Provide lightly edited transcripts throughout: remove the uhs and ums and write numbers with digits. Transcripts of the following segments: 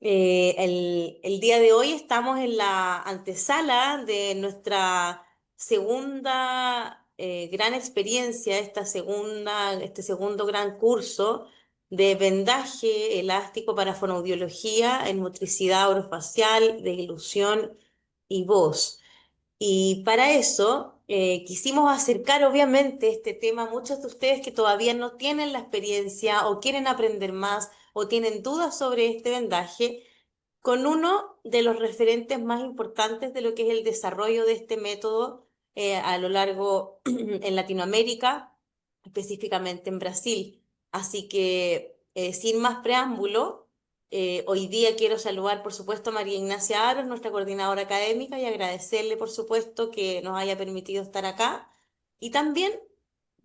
El día de hoy estamos en la antesala de nuestra segunda gran experiencia, este segundo gran curso de vendaje elástico para fonoaudiología en motricidad orofacial, de ilusión y voz. Y para eso quisimos acercar obviamente este tema a muchos de ustedes que todavía no tienen la experiencia o quieren aprender más o tienen dudas sobre este vendaje, con uno de los referentes más importantes de lo que es el desarrollo de este método a lo largo en Latinoamérica, específicamente en Brasil. Así que, sin más preámbulo, hoy día quiero saludar, por supuesto, a María Ignacia Aros, nuestra coordinadora académica, y agradecerle, por supuesto, que nos haya permitido estar acá. Y también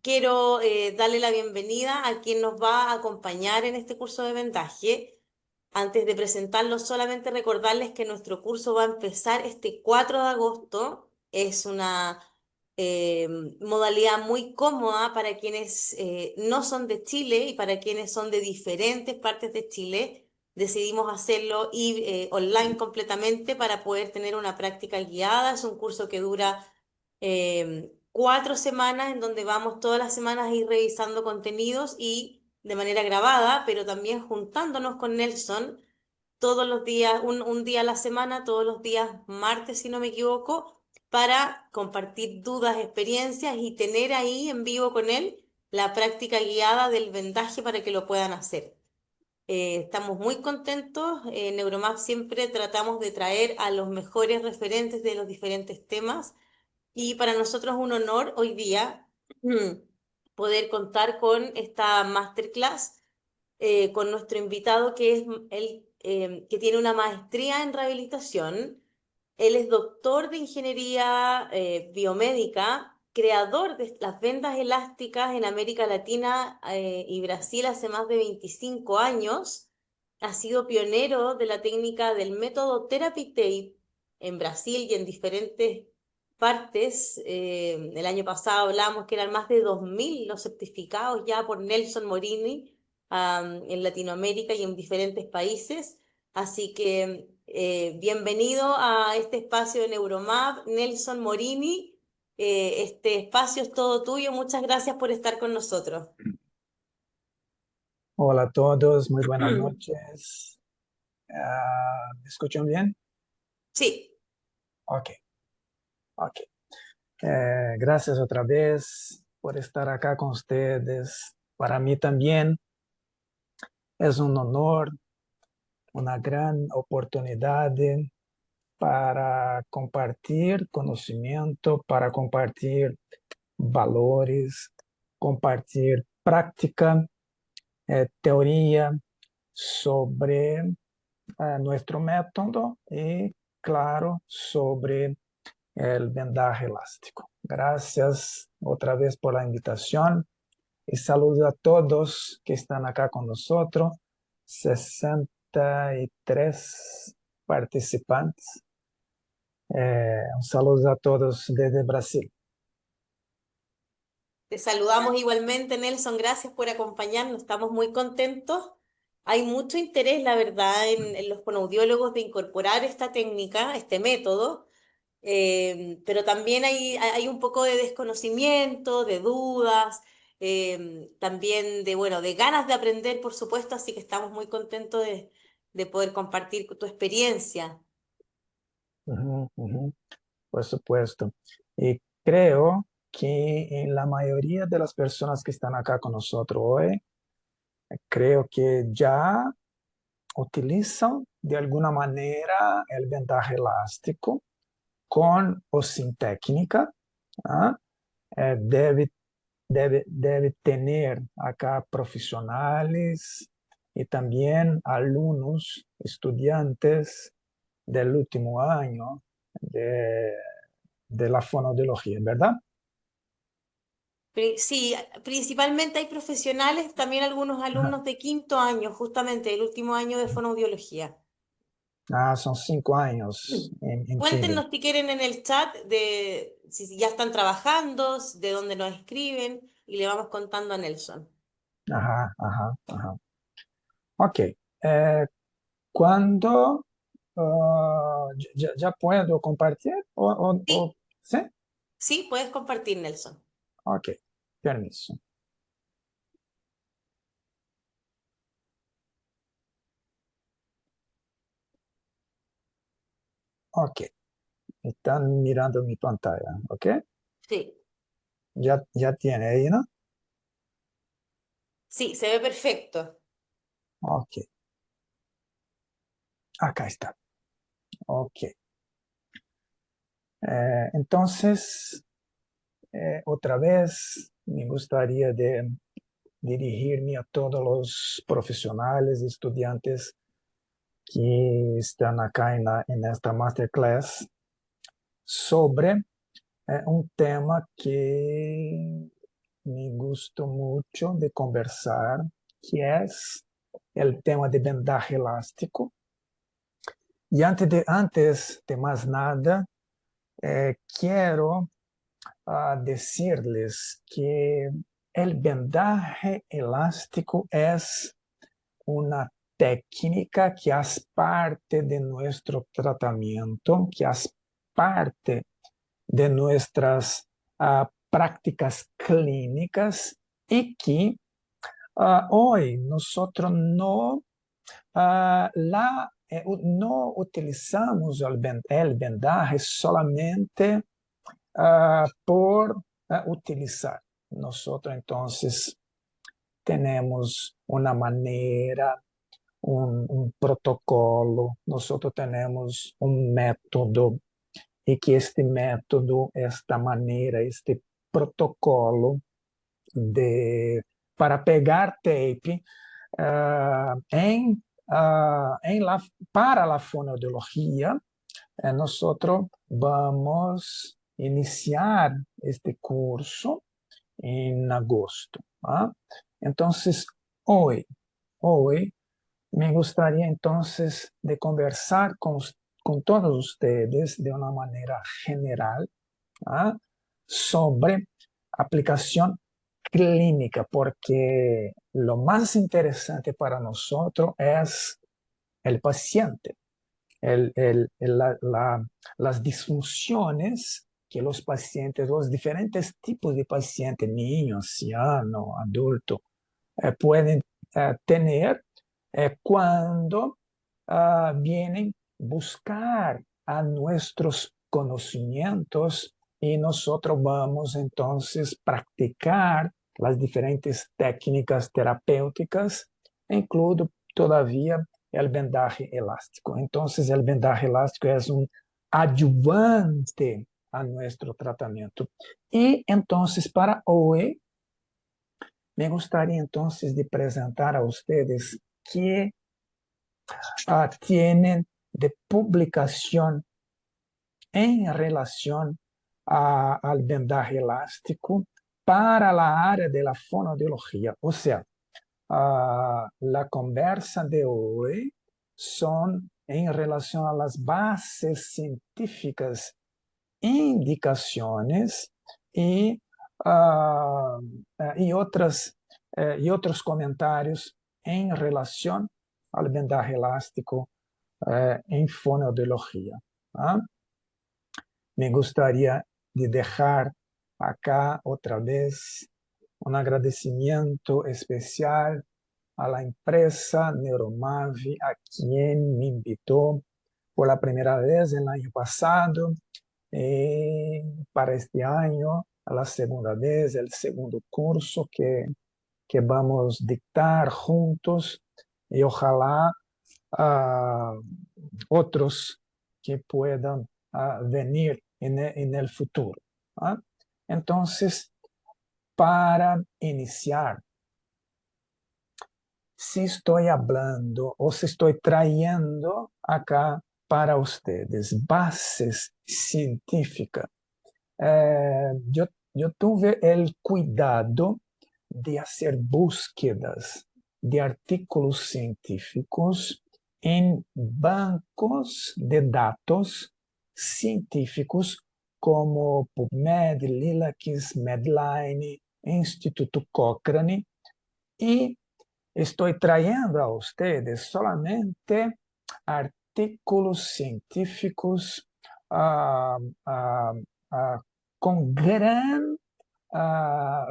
quiero darle la bienvenida a quien nos va a acompañar en este curso de vendaje. Antes de presentarlo, solamente recordarles que nuestro curso va a empezar este 4 de agosto. Es una eh, modalidad muy cómoda para quienes no son de Chile y para quienes son de diferentes partes de Chile. Decidimos hacerlo online completamente para poder tener una práctica guiada. Es un curso que dura 4 semanas en donde vamos todas las semanas a ir revisando contenidos y de manera grabada, pero también juntándonos con Nelson todos los días, un día a la semana, todos los días martes, si no me equivoco, para compartir dudas, experiencias y tener ahí en vivo con él la práctica guiada del vendaje para que lo puedan hacer. Estamos muy contentos. En Neuromap siempre tratamos de traer a los mejores referentes de los diferentes temas y para nosotros es un honor hoy día poder contar con esta masterclass con nuestro invitado que es él, que tiene una maestría en rehabilitación. Él es doctor de ingeniería biomédica, creador de las vendas elásticas en América Latina y Brasil hace más de 25 años. Ha sido pionero de la técnica del método Therapy Tape en Brasil y en diferentes partes. El año pasado hablábamos que eran más de 2000 los certificados ya por Nelson Morini en Latinoamérica y en diferentes países. Así que bienvenido a este espacio de Neuromap, Nelson Morini. Este espacio es todo tuyo. Muchas gracias por estar con nosotros. Hola a todos, muy buenas noches. ¿Me escuchan bien? Sí, Ok, ok. Gracias otra vez por estar acá con ustedes. Para mí también es un honor, una gran oportunidad para compartir conocimiento, para compartir valores, compartir práctica, teoría sobre nuestro método y, claro, sobre el vendaje elástico. Gracias otra vez por la invitación y saludo a todos que están acá con nosotros, 63 participantes. Un saludo a todos desde Brasil. te saludamos igualmente, Nelson. Gracias por acompañarnos. Estamos muy contentos. Hay mucho interés, la verdad, en los fonoaudiólogos de incorporar esta técnica, este método. Pero también hay un poco de desconocimiento, de dudas, también de, bueno, de ganas de aprender, por supuesto, así que estamos muy contentos de poder compartir tu experiencia. Ujú, ujú, por supuesto. Y creo que en la mayoría de las personas que están acá con nosotros hoy, creo que ya utilizan de alguna manera el vendaje elástico con o sin técnica. ¿Ah? Debe, debe tener acá profesionales y también alumnos, estudiantes del último año de, de la fonoaudiología, ¿verdad? Sí, principalmente hay profesionales, también algunos Ajá. alumnos de quinto año, justamente el último año de fonoaudiología. Ah, son 5 años Mm. en Chile. Cuéntenos si quieren en el chat de si ya están trabajando, de dónde nos escriben y le vamos contando a Nelson. Ajá, ajá, ajá. Ok. Cuando ya puedo compartir Sí, ¿sí? sí, puedes compartir, Nelson. Ok, permiso. Ok, están mirando mi pantalla, ok. Sí, Ya tiene ahí, ¿no? sí, se ve perfecto. Ok, acá está. Ok. Entonces, otra vez me gustaría de dirigirme a todos los profesionales, estudiantes que están acá en esta masterclass sobre un tema que me gustó mucho de conversar, que es el tema de vendaje elástico. Y antes de más nada, quiero decirles que el vendaje elástico es una técnica que hace parte de nuestro tratamiento, que hace parte de nuestras prácticas clínicas y que hoy nosotros no utilizamos el vendaje solamente por utilizar. Nosotros entonces tenemos una manera, un protocolo, nosotros tenemos un método y que este método, esta manera, este protocolo para pegar tape para la fonoaudiología, nosotros vamos a iniciar este curso en agosto. ¿Ah? Entonces, hoy me gustaría entonces de conversar con todos ustedes de una manera general, ¿ah? Sobre aplicación clínica, porque lo más interesante para nosotros es el paciente, las disfunciones que los pacientes, los diferentes tipos de pacientes, niño, anciano, adulto, pueden tener cuando vienen buscar a nuestros conocimientos y nosotros vamos entonces practicar las diferentes técnicas terapéuticas, incluido todavía el vendaje elástico. Entonces, el vendaje elástico es un ayudante a nuestro tratamiento. Y entonces, para hoy, me gustaría entonces de presentar a ustedes qué tienen de publicación en relación al vendaje elástico para la área de la fonoaudiología. O sea, la conversa de hoy son en relación a las bases científicas, indicaciones y, uh, y otros comentarios en relación al vendaje elástico en fonoaudiología. ¿Ah? Me gustaría de dejar acá otra vez un agradecimiento especial a la empresa Neuromavi, a quien me invitó por la primera vez el año pasado, para este año, a la segunda vez, el segundo curso que vamos a dictar juntos y ojalá uh, otros que puedan venir en el futuro. ¿Ah? Entonces, para iniciar, si estoy hablando o si estoy trayendo acá para ustedes bases científicas, yo tuve el cuidado de hacer búsquedas de artículos científicos en bancos de datos científicos como PubMed, LILACS, Medline, Instituto Cochrane, y estoy trayendo a ustedes solamente artículos científicos ah, ah, com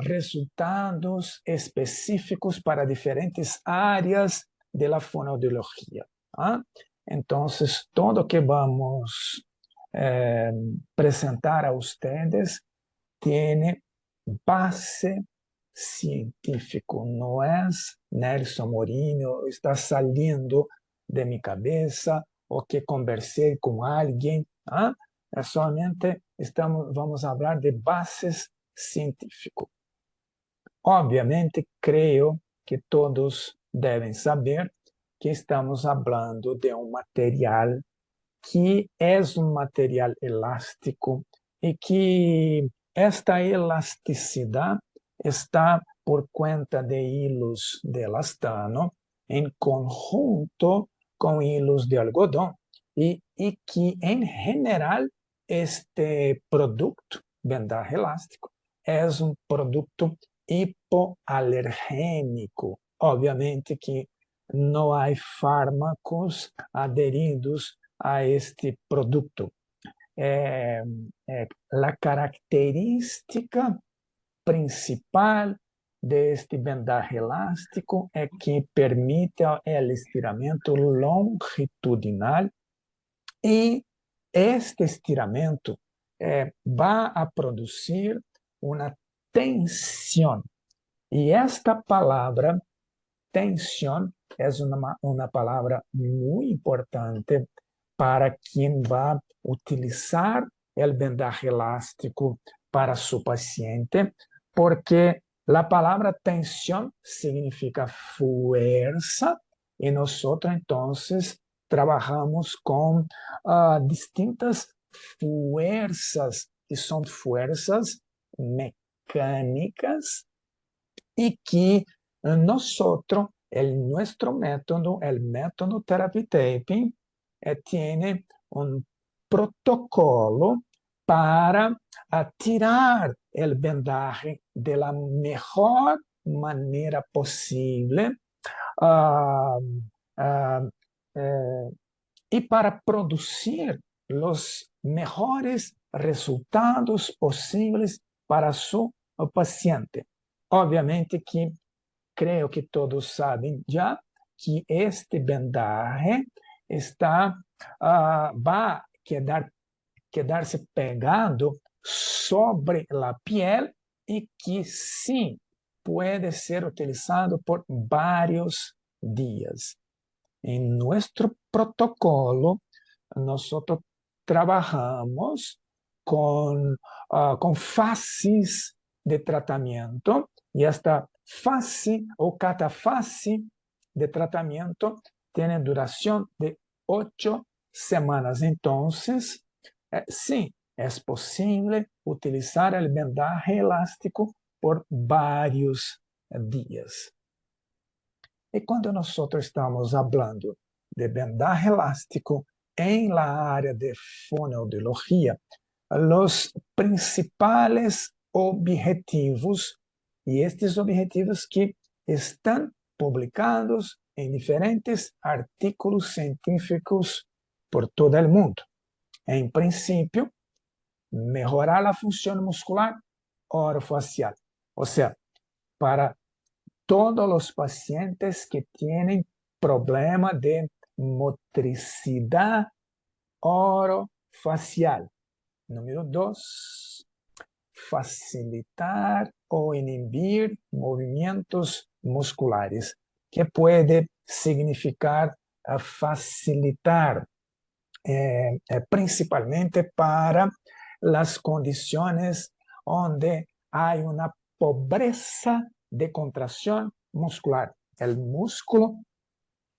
resultados específicos para diferentes áreas de la fonoaudiología. ¿Ah? Entonces, todo que vamos a presentar a ustedes tiene base científico, no es Nelson Morinho, está saliendo de mi cabeza o que conversé con alguien. ¿Ah? Solamente vamos a hablar de bases científicas. Obviamente, creo que todos deben saber que estamos hablando de un material que es un material elástico y que esta elasticidad está por cuenta de hilos de elastano en conjunto con hilos de algodón y que en general este producto, vendaje elástico, es un producto hipoalergénico. Obviamente que no hay fármacos adheridos a este producto. La característica principal de este vendaje elástico es que permite el estiramiento longitudinal y este estiramiento va a producir una tensión. Y esta palabra tensión es una palabra muy importante para quien va a utilizar el vendaje elástico para su paciente, porque la palabra tensión significa fuerza y nosotros entonces trabajamos con distintas fuerzas que son fuerzas mecánicas y que nosotros, nuestro método, el método Therapy Taping, tiene un protocolo para tirar el vendaje de la mejor manera posible uh, uh, y para producir los mejores resultados posibles para su paciente. Obviamente que creo que todos saben ya que este vendaje va a quedarse pegado sobre la piel y que sí puede ser utilizado por varios días. En nuestro protocolo, nosotros trabajamos con fases de tratamiento y esta fase o cada fase de tratamiento tiene duración de 8 semanas. Entonces, sí, es posible utilizar el vendaje elástico por varios días. Y cuando nosotros estamos hablando de vendaje elástico en la área de fonoaudiología, los principales objetivos, y estos objetivos que están publicados en diferentes artículos científicos por todo el mundo. En principio, mejorar la función muscular orofacial, o sea, para todos los pacientes que tienen problema de motricidad orofacial. Número 2, facilitar o inhibir movimientos musculares, que puede significar facilitar principalmente para las condiciones donde hay una pobreza de contracción muscular. El músculo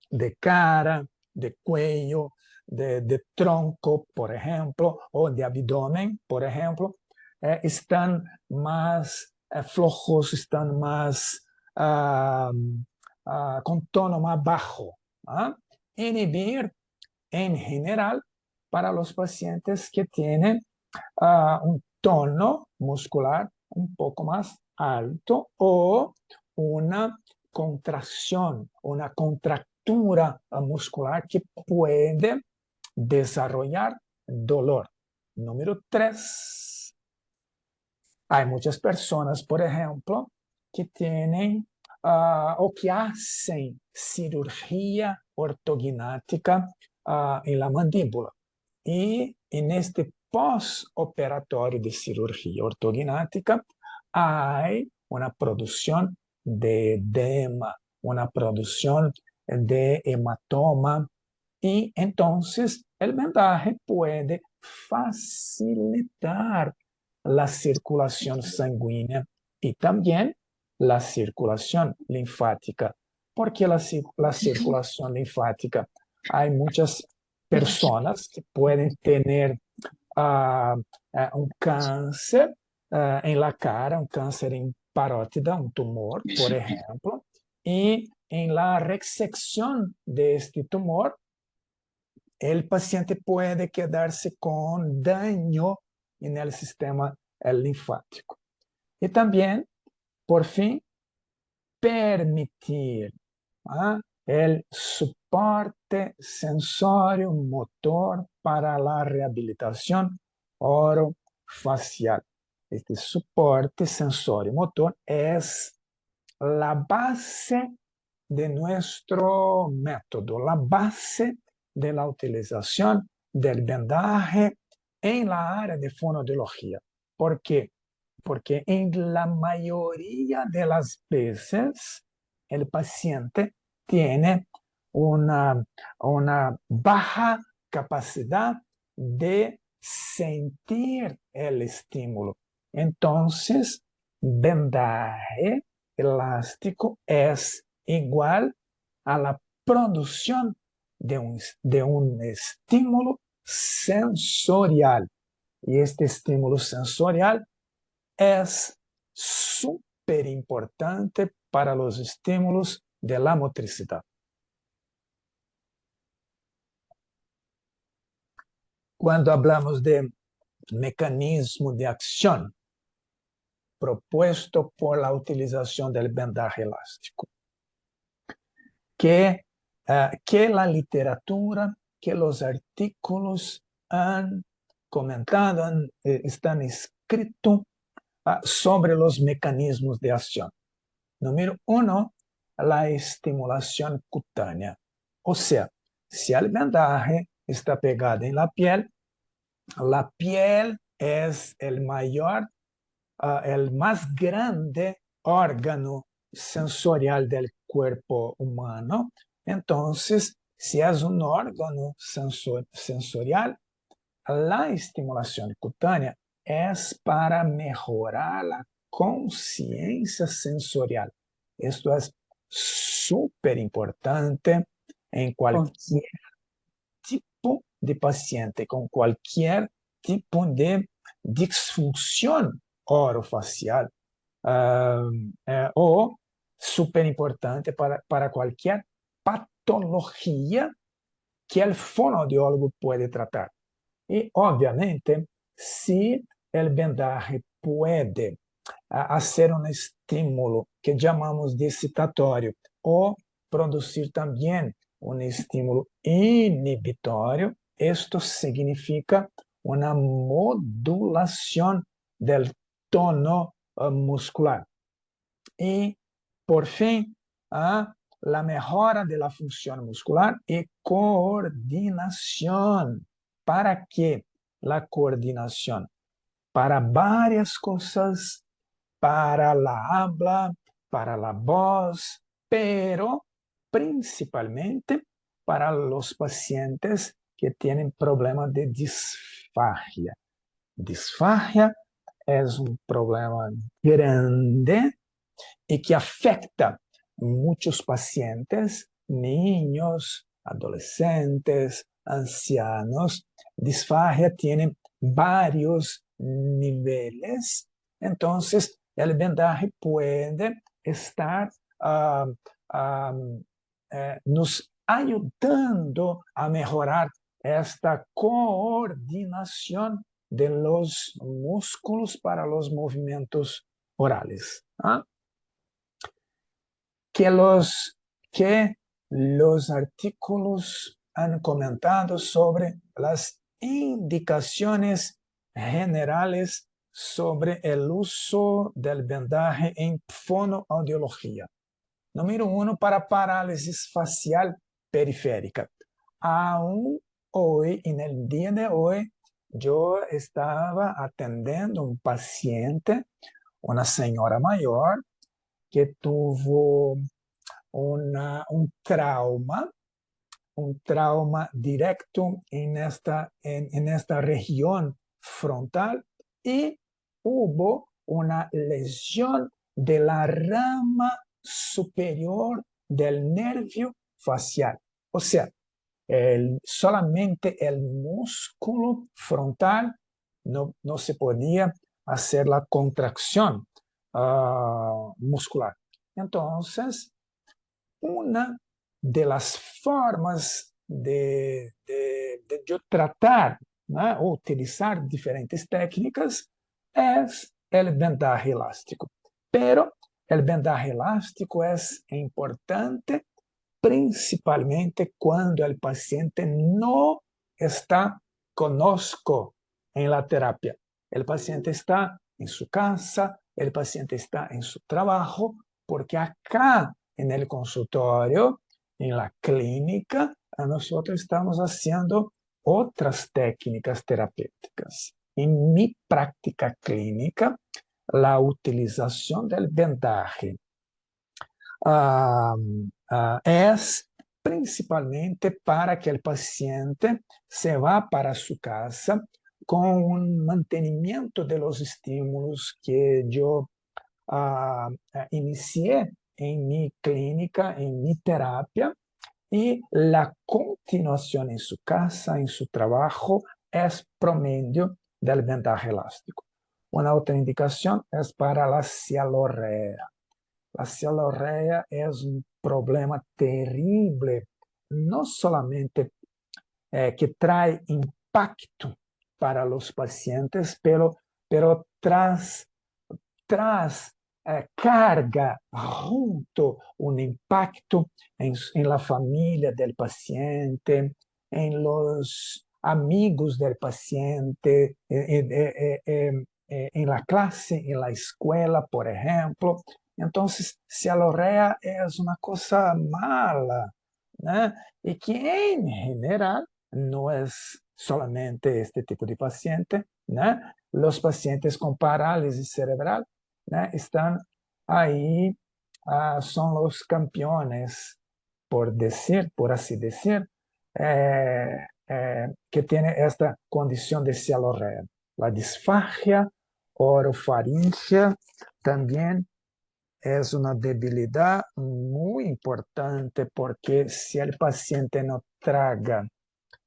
de cara, de cuello, de tronco, por ejemplo, o de abdomen, por ejemplo, están más flojos, están más con tono más bajo. ¿Ah? Inhibir en general para los pacientes que tienen un tono muscular un poco más alto o una contracción, una estructura muscular que puede desarrollar dolor. Número 3, hay muchas personas, por ejemplo, que tienen o que hacen cirugía ortognática en la mandíbula. Y en este postoperatorio de cirugía ortognática hay una producción de edema, una producción de hematoma, y entonces el vendaje puede facilitar la circulación sanguínea y también la circulación linfática. ¿Por qué la circulación linfática? Hay muchas personas que pueden tener ah, un cáncer en la cara, un cáncer en parótida, un tumor, por ejemplo, y en la resección de este tumor, el paciente puede quedarse con daño en el sistema linfático. Y también, por fin, permitir el soporte sensorio motor para la rehabilitación orofacial. Este soporte sensorio motor es la base de nuestro método, la base de la utilización del vendaje en la área de fonoaudiología. ¿Por qué? Porque en la mayoría de las veces el paciente tiene una, una baja capacidad de sentir el estímulo. Entonces, vendaje elástico es igual a la producción de un estímulo sensorial. Y este estímulo sensorial es súper importante para los estímulos de la motricidad. Cuando hablamos de mecanismo de acción propuesto por la utilización del vendaje elástico, que la literatura, que los artículos han comentado, están escritos sobre los mecanismos de acción. Número 1, la estimulación cutánea. O sea, si el vendaje está pegado en la piel es el más grande órgano sensorial del cuerpo humano. Entonces, si es un órgano sensorial, la estimulación cutánea es para mejorar la conciencia sensorial. Esto es súper importante en cualquier tipo de paciente, con cualquier tipo de disfunción orofacial, o súper importante para cualquier patología que el fonoaudiólogo puede tratar. Y obviamente, si el vendaje puede hacer un estímulo que llamamos de excitatorio o producir también un estímulo inhibitorio, esto significa una modulación del tono muscular. Y por fin, la mejora de la función muscular y coordinación. ¿Para qué la coordinación? Para varias cosas, para la habla, para la voz, pero principalmente para los pacientes que tienen problemas de disfagia. Disfagia es un problema grande y que afecta a muchos pacientes, niños, adolescentes, ancianos. Disfagia tiene varios niveles, entonces el vendaje puede estar nos ayudando a mejorar esta coordinación de los músculos para los movimientos orales. Que los artículos han comentado sobre las indicaciones generales sobre el uso del vendaje en fonoaudiología. Número 1, para parálisis facial periférica. Aún hoy, en el día de hoy, yo estaba atendiendo un paciente, una señora mayor, que tuvo un trauma directo en esta región frontal y hubo una lesión de la rama superior del nervio facial. O sea, solamente el músculo frontal no se podía hacer la contracción muscular. Entonces, una de las formas de yo tratar, ¿no?, o utilizar diferentes técnicas es el vendaje elástico. Pero el vendaje elástico es importante principalmente cuando el paciente no está conosco en la terapia. El paciente está en su casa, el paciente está en su trabajo, porque acá en el consultorio, en la clínica, nosotros estamos haciendo otras técnicas terapéuticas. En mi práctica clínica, la utilización del vendaje es principalmente para que el paciente se va para su casa con un mantenimiento de los estímulos que yo inicié en mi clínica, en mi terapia, y la continuación en su casa, en su trabajo, es promedio del vendaje elástico. Una otra indicación es para la cialorrea. La cialorrea es un problema terrible, no solamente que trae impacto para los pacientes, pero tras carga junto un impacto en la familia del paciente, en los amigos del paciente, en la clase, en la escuela, por ejemplo. Entonces, cialorrea es una cosa mala, ¿no? Y que en general no es solamente este tipo de paciente, ¿no? Los pacientes con parálisis cerebral, ¿no?, están ahí, son los campeones, por así decir, que tiene esta condición de cialorrea. La disfagia orofaringea también es una debilidad muy importante, porque si el paciente no traga,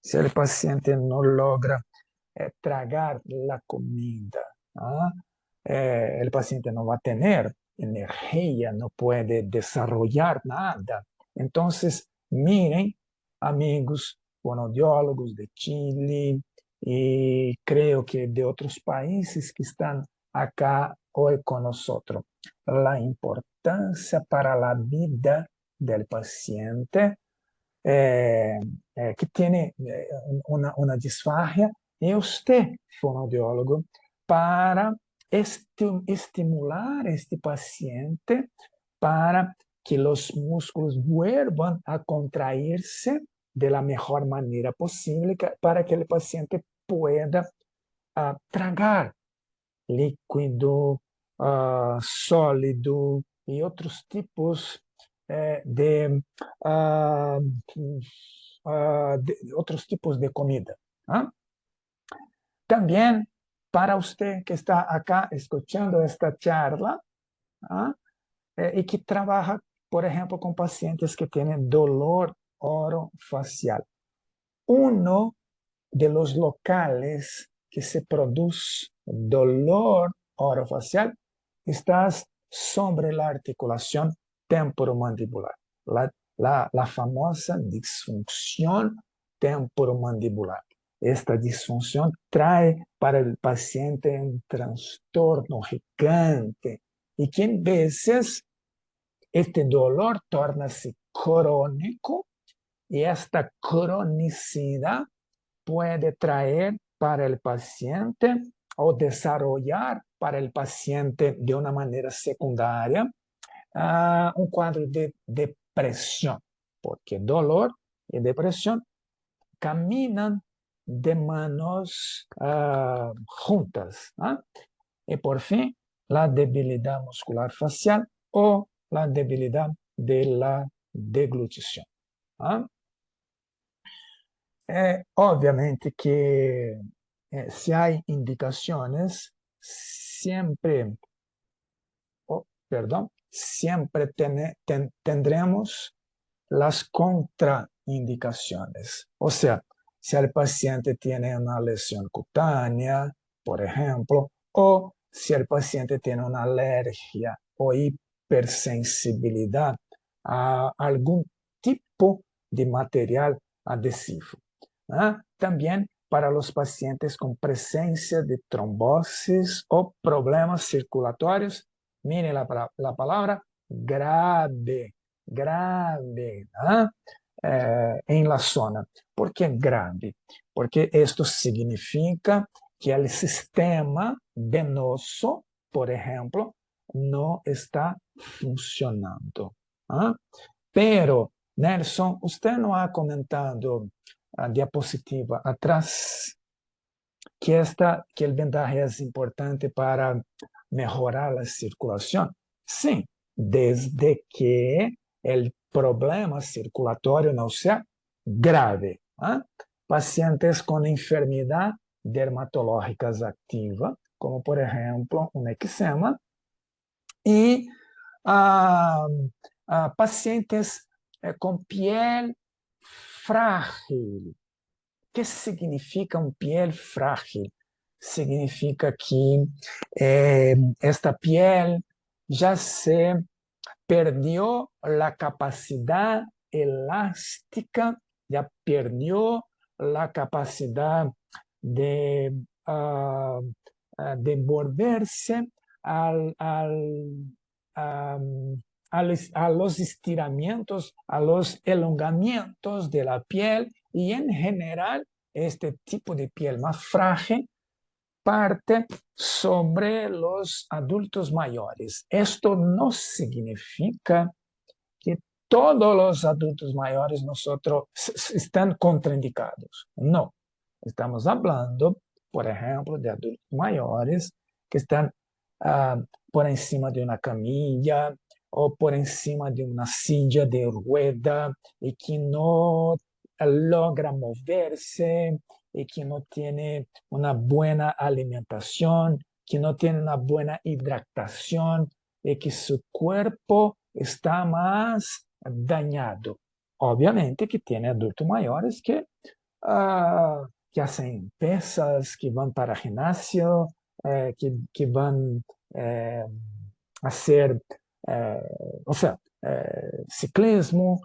si el paciente no logra tragar la comida, ¿ah?, el paciente no va a tener energía, no puede desarrollar nada. Entonces, miren, amigos fonoaudiólogos de Chile y creo que de otros países que están acá hoy con nosotros, la importancia para la vida del paciente que tiene una disfagia, y usted, fonoaudiólogo, para estimular a este paciente para que los músculos vuelvan a contraerse de la mejor manera posible para que el paciente pueda tragar líquido, sólido y otros tipos ah, de otros tipos de comida. ¿Ah? También para usted que está acá escuchando esta charla, ¿ah?, y que trabaja, por ejemplo, con pacientes que tienen dolor orofacial. Uno de los locales que se produce dolor orofacial está sobre la articulación temporomandibular, la famosa disfunción temporomandibular. Esta disfunción trae para el paciente un trastorno gigante y que en veces este dolor torna-se crónico y esta cronicidad puede traer para el paciente o desarrollar para el paciente de una manera secundaria un cuadro de depresión, porque dolor y depresión caminan de manos juntas. Y por fin, la debilidad muscular facial o la debilidad de la deglutición. ¿Ah? Obviamente que si hay indicaciones, siempre, oh, perdón, siempre tendremos las contraindicaciones. O sea, si el paciente tiene una lesión cutánea, por ejemplo, o si el paciente tiene una alergia o hipersensibilidad a algún tipo de material adhesivo. También para los pacientes con presencia de trombosis o problemas circulatorios, mire la palabra grave, grave, en la zona. ¿Por qué grave? Porque esto significa que el sistema venoso, por ejemplo, no está funcionando. Pero, Nelson, usted no ha comentado a diapositiva atrás que el vendaje es importante para mejorar la circulación. Sí, desde que el problema circulatorio no sea grave. Pacientes con enfermedad dermatológica activa, como por ejemplo un eczema, y ah, pacientes con piel frágil. ¿Qué significa un piel frágil? Significa que esta piel ya se perdió la capacidad elástica, ya perdió la capacidad de, de volverse a los estiramientos, a los elongamientos de la piel y en general este tipo de piel más frágil parte sobre los adultos mayores. Esto no significa que todos los adultos mayores nosotros están contraindicados. No. Estamos hablando, por ejemplo, de adultos mayores que están por encima de una camilla o por encima de una silla de rueda y que no logra moverse y que no tiene una buena alimentación, que no tiene una buena hidratación y que su cuerpo está más dañado. Obviamente que tiene adultos mayores que hacen pesas, que van para gimnasio, que van a hacer, eh, o sea, ciclismo,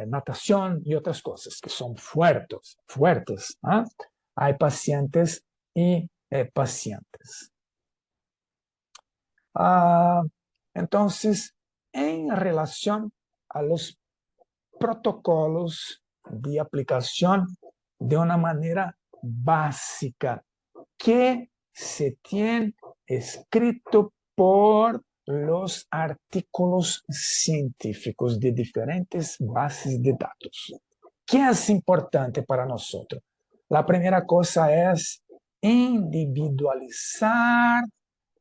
natación y otras cosas que son fuertes, fuertes. Hay pacientes y pacientes. Ah, entonces, en relación a los protocolos de aplicación de una manera básica que se tiene escrito por los artículos científicos de diferentes bases de datos. ¿Qué es importante para nosotros? La primera cosa es individualizar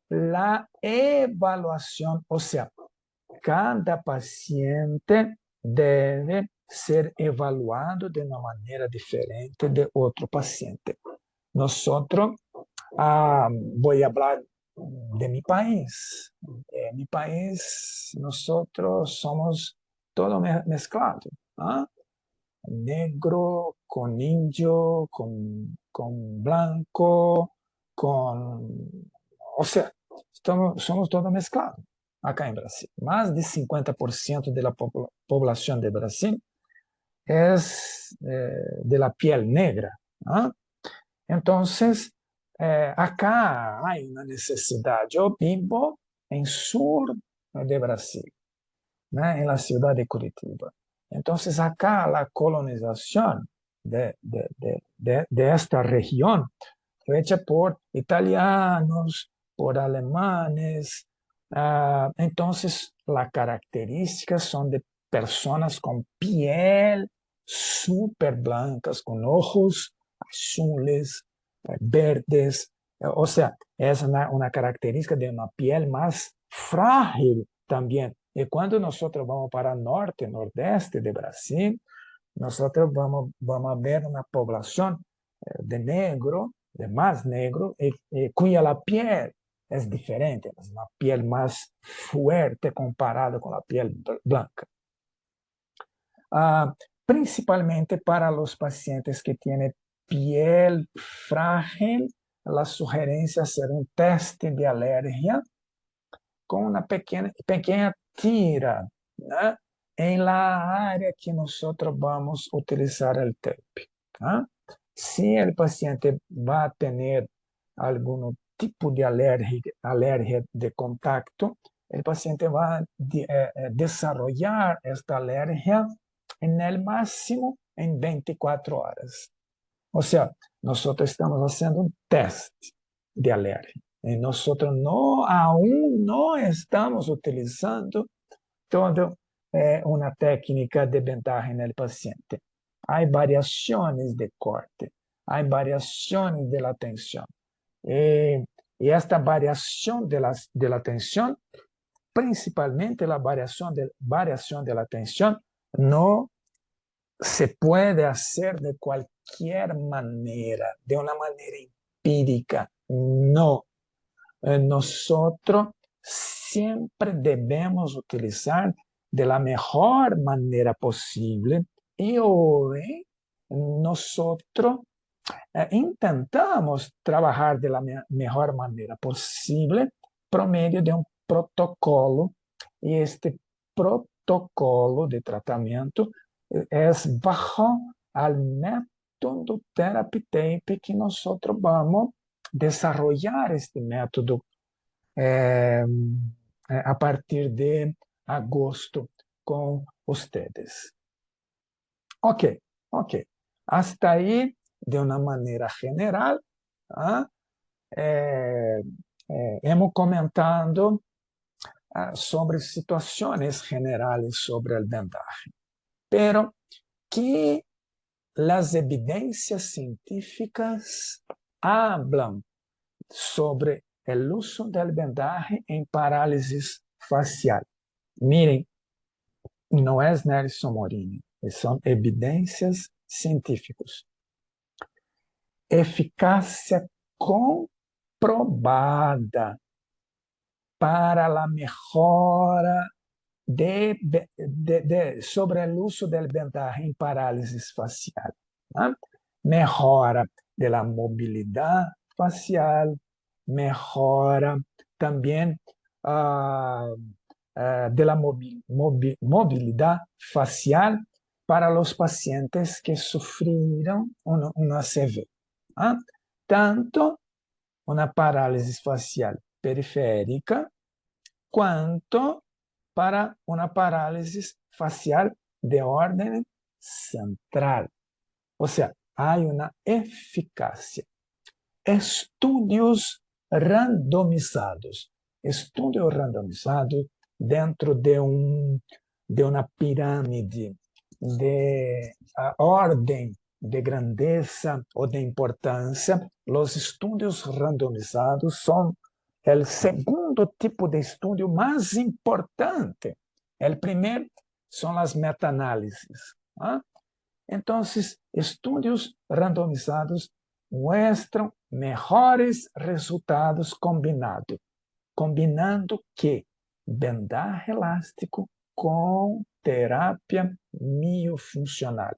la evaluación, o sea, cada paciente debe ser evaluado de una manera diferente de otro paciente. Nosotros, voy a hablar de mi país. En mi país, nosotros somos todo mezclado. Negro, con indio, con blanco, o sea, somos todo mezclado acá en Brasil. Más de 50% de la población de Brasil es de la piel negra. Entonces, acá hay una necesidad. Yo vivo en sur de Brasil, en la ciudad de Curitiba. Entonces, acá la colonización de esta región fue hecha por italianos, por alemanes. Entonces, las características son de personas con piel súper blancas, con ojos azules, verdes. O sea, es una característica de una piel más frágil también. Y cuando nosotros vamos para el norte, nordeste de Brasil, nosotros vamos a ver una población de negro, de más negro, cuya la piel es diferente, es una piel más fuerte comparada con la piel blanca. Ah, Principalmente para los pacientes que tienen piel frágil, la sugerencia es hacer un test de alergia con una pequeña tira, ¿no? En la área que nosotros vamos a utilizar el tape, ¿no? Si el paciente va a tener algún tipo de alergia de contacto, el paciente va a desarrollar esta alergia en el máximo en 24 horas. O sea, nosotros estamos haciendo un test de alergia. Y nosotros aún no estamos utilizando toda una técnica de vendaje en el paciente. Hay variaciones de corte, hay variaciones de la tensión. Y esta variación de la tensión, principalmente la variación de la tensión, no se puede hacer de cualquier manera, de una manera empírica. No. Nosotros siempre debemos utilizar de la mejor manera posible y hoy nosotros intentamos trabajar de la mejor manera posible por medio de un protocolo y este protocolo de tratamiento es bajo al método Therapy Tape que nosotros vamos a desarrollar este método eh, a partir de agosto con ustedes. Ok, ok. Hasta ahí, de una manera general, ¿ah? eh, hemos comentado sobre situaciones generales sobre el vendaje, pero que las evidencias científicas hablan sobre el uso del vendaje en parálisis facial. Miren, no es Nelson Morini, son evidencias científicas. Eficacia comprobada para la mejora sobre el uso del vendaje en parálisis facial, ¿no? Mejora de la movilidad facial, mejora también de la movilidad facial para los pacientes que sufrieron una ACV, ¿ah? Tanto una parálisis facial periférica cuanto para una parálisis facial de orden central. O sea, hay una eficacia. Estudios randomizados. Estudios randomizados dentro de una pirámide de orden de grandeza o de importancia. Los estudios randomizados son el segundo tipo de estudio más importante. El primer son las metaanálisis. ¿Ah? Entonces, estudios randomizados muestran mejores resultados combinando que vendaje elástico con terapia miofuncional.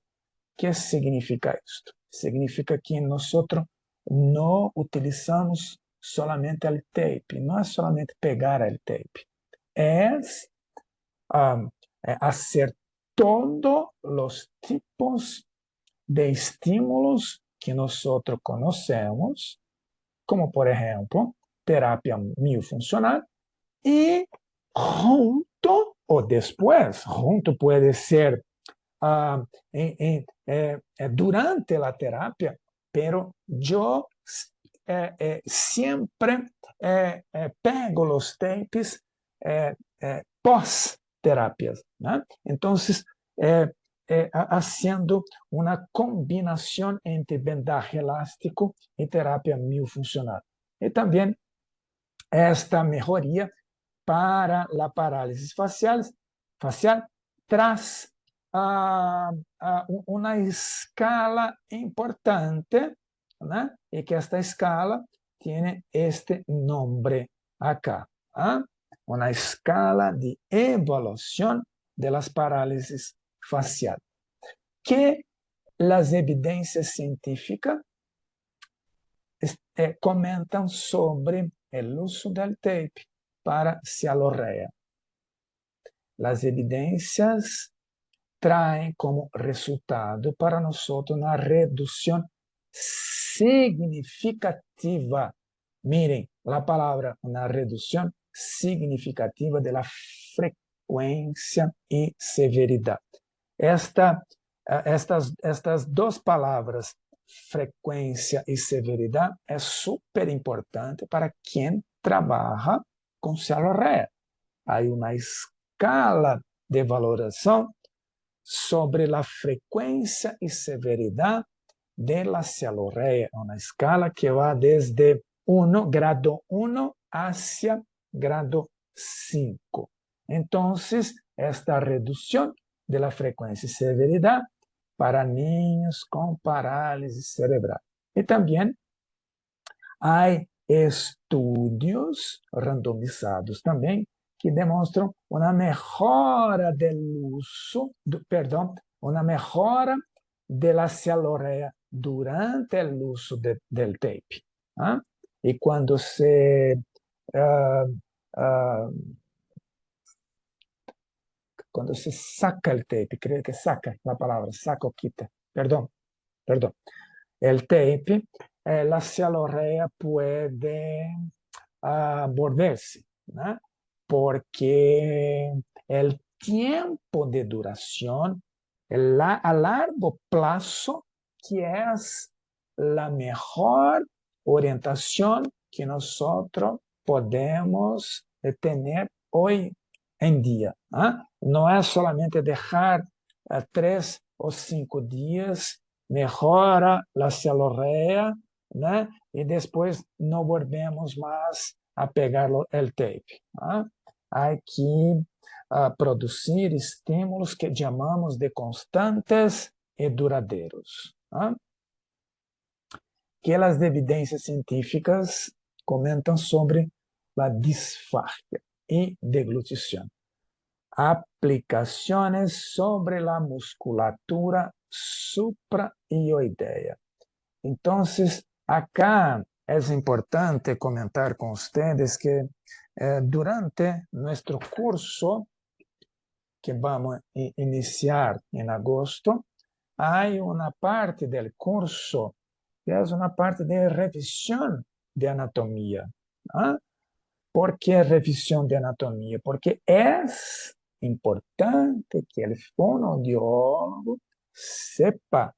¿Qué significa esto? Significa que nosotros no utilizamos solamente el tape, no es solamente pegar el tape, es hacer todos los tipos de estímulos que nosotros conocemos, como por ejemplo terapia miofuncional, y junto o después, junto puede ser durante la terapia, pero yo siempre pego los tapes pós-terapias, ¿no? Entonces, haciendo una combinación entre vendaje elástico y terapia miofuncional. Y también esta mejoría para la parálisis facial tras una escala importante, ¿no? Y que esta escala tiene este nombre acá, ¿ah? Una escala de evaluación de las parálisis facial, que las evidencias científicas comentan sobre el uso del tape para cialorrea. Las evidencias traen como resultado para nosotros una reducción significativa. Miren la palabra, una reducción significativa de la frecuencia y severidad. Estas dos palabras, frecuencia y severidad, es súper importante para quien trabaja con cialorrea. Hay una escala de valoración sobre la frecuencia y severidad de la cialorrea, una escala que va desde grado 1 hacia grado 5. Entonces, esta reducción de la frecuencia y severidad para niños con parálisis cerebral. Y también hay estudios randomizados también que demonstran una mejora del uso, una mejora de la cialorrea durante el uso del tape. ¿Ah? Y cuando cuando se saca el tape, creo que saca la palabra, saca o quita, perdón, el tape, la cialorrea puede volverse, ¿no? Porque el tiempo de duración a largo plazo, que es la mejor orientación que nosotros podemos tener hoy en día. No es solamente dejar 3 o 5 días, mejora la cialorrea, ¿no? Y después no volvemos más a pegar el tape. Hay que producir estímulos que llamamos de constantes y duraderos. Que las evidencias científicas comentan sobre la disfagia y deglutición. Aplicaciones sobre la musculatura supraioidea. Entonces, acá es importante comentar con ustedes que durante nuestro curso que vamos a iniciar en agosto, hay una parte del curso que es una parte de revisión de anatomía. ¿Por qué revisión de anatomía? Porque es importante que el fonoaudiólogo sepa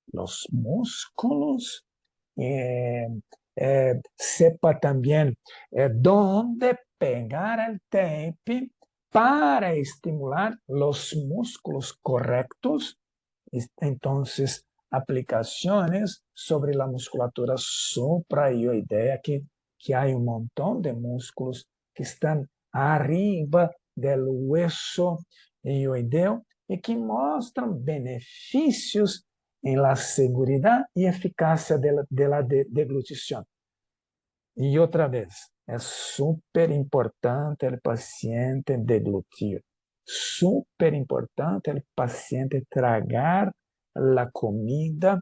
los músculos, sepa también dónde pegar el tape para estimular los músculos correctos. Entonces, aplicaciones sobre la musculatura supraioidea, que hay un montón de músculos que están arriba del hueso ioideo y que muestran beneficios en la seguridad y eficacia de la deglutición. Y otra vez, es súper importante el paciente deglutir, súper importante el paciente tragar la comida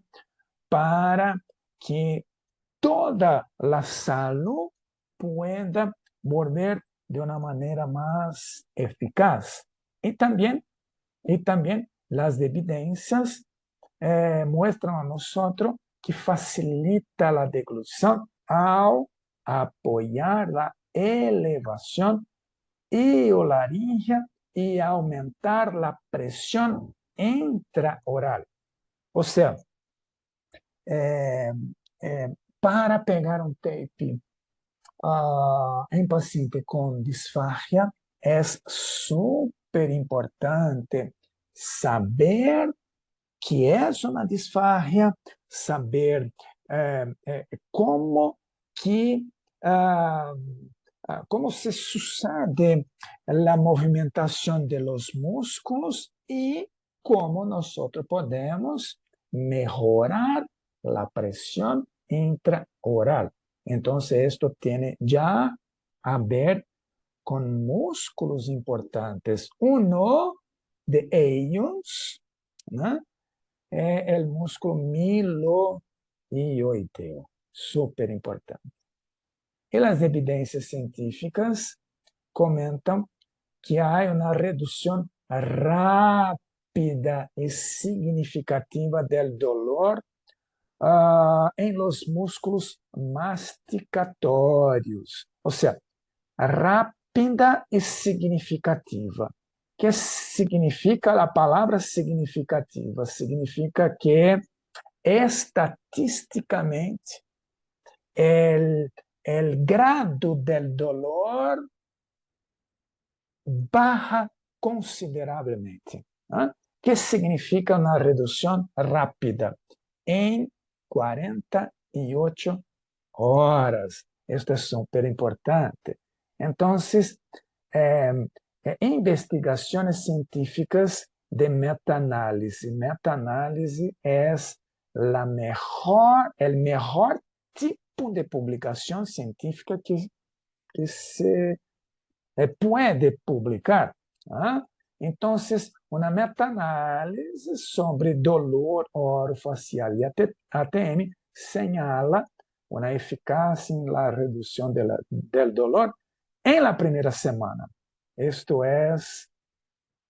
para que toda la salud pueda volver de una manera más eficaz. Y también las evidencias muestran a nosotros que facilita la deglución al apoyar la elevación hiolaringea y aumentar la presión intraoral. Ou seja, para pegar um tape em paciente com disfagia, é super importante saber que é uma disfagia, saber como que como se sucede a movimentação de los músculos e como nós podemos melhorar a pressão intraoral. Então, isto tem já a ver com músculos importantes. Um de ellos, né, é o músculo miloióteo, super importante. E as evidências científicas comentam que há uma redução rápida e significativa do dolor em los músculos masticatórios. Ou seja, rápida e significativa. Que significa a palavra significativa? Significa que estatisticamente el grado del dolor baja considerablemente. ¿Ah? Que significa uma redução rápida em 48 horas. Isto é super importante. Então, investigações científicas de meta-análise. Meta-análise é o melhor tipo de publicação científica que se pode publicar. ¿Ah? Então, uma meta-análise sobre dolor orofacial e ATM señala uma eficácia na redução do dolor em la primeira semana. Isto é,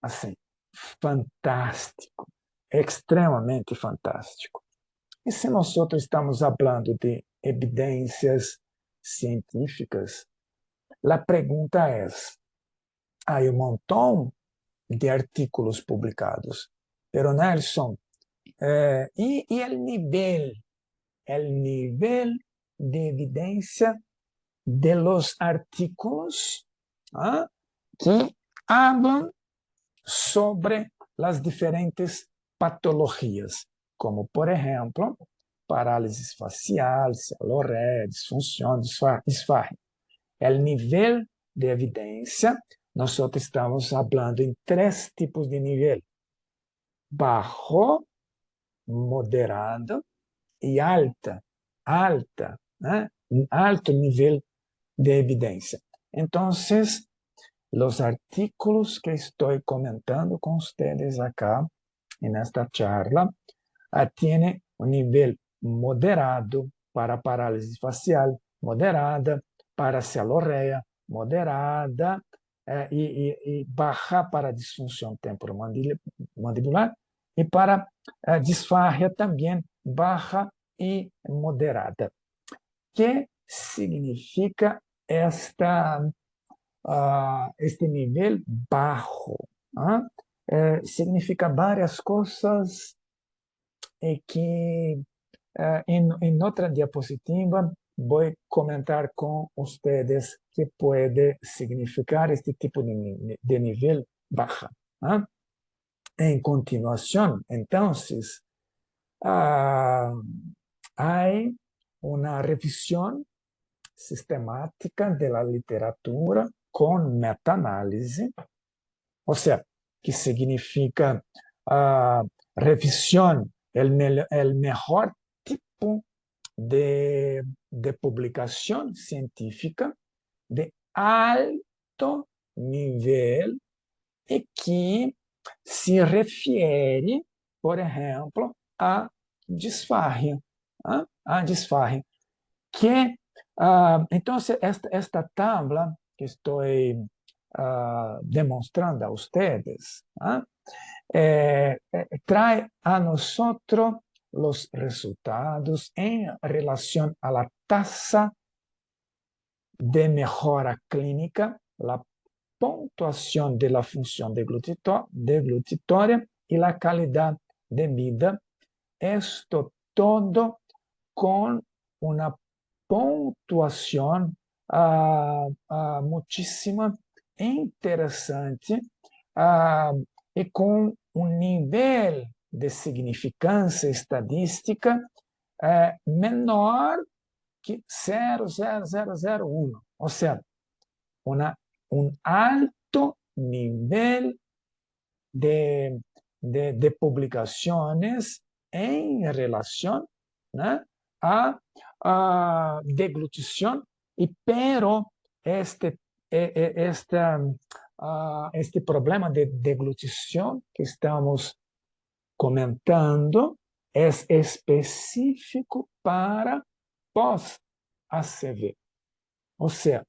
assim, fantástico, extremamente fantástico. E se nós estamos falando de evidências científicas, a pergunta é: há montão de artículos publicados, pero Nelson, e o nível de evidência de los artículos que hablan sobre las diferentes patologias, como, por ejemplo, parálisis facial, cefalorrea, disfunção, disfagia. O nível de evidência, nós estamos falando em 3 tipos de nível: bajo, moderado e alta. Alta, né? Um alto nível de evidência. Então, os artículos que estou comentando com vocês acá, nesta charla, têm um nível moderado para parálise facial, moderada para cefalorrea, moderada e baixa para disfunção temporomandibular e para disfagia também baixa e moderada. Que significa este nível baixo? Significa várias coisas que em outra diapositiva vou comentar com vocês que pode significar este tipo de nível baixo. Em continuação, então, há uma revisão sistemática da literatura com meta-análise, ou seja, que significa revisión, el mejor tipo de publicación científica de alto nivel e que se refere, por exemplo, a disfagia. A disfagia. Que, então, esta tabla que estou demonstrando a ustedes, trae a nosotros los resultados en relación a la tasa de mejora clínica, la puntuación de la función deglutitoria y la calidad de vida. Esto todo con una puntuación muchísimo interessante e com um nível de significância estadística menor que 0,0001, ou seja, um alto nível de publicações em relação, né, a deglutición, pero este problema de deglutición que estamos comentando es específico para pós-ACV. O sea,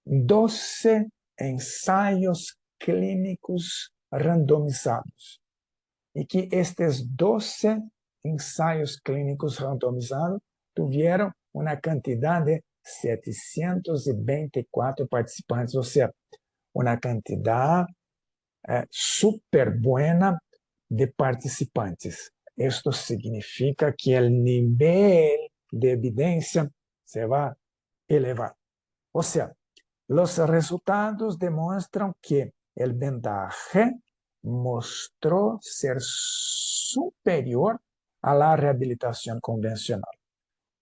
12 ensayos clínicos randomizados. Y que estos 12 ensayos clínicos randomizados tuvieron una cantidad de 724 participantes, o sea, una cantidad súper buena de participantes. Esto significa que el nivel de evidencia se va a elevar. O sea, los resultados demuestran que el vendaje mostró ser superior a la rehabilitación convencional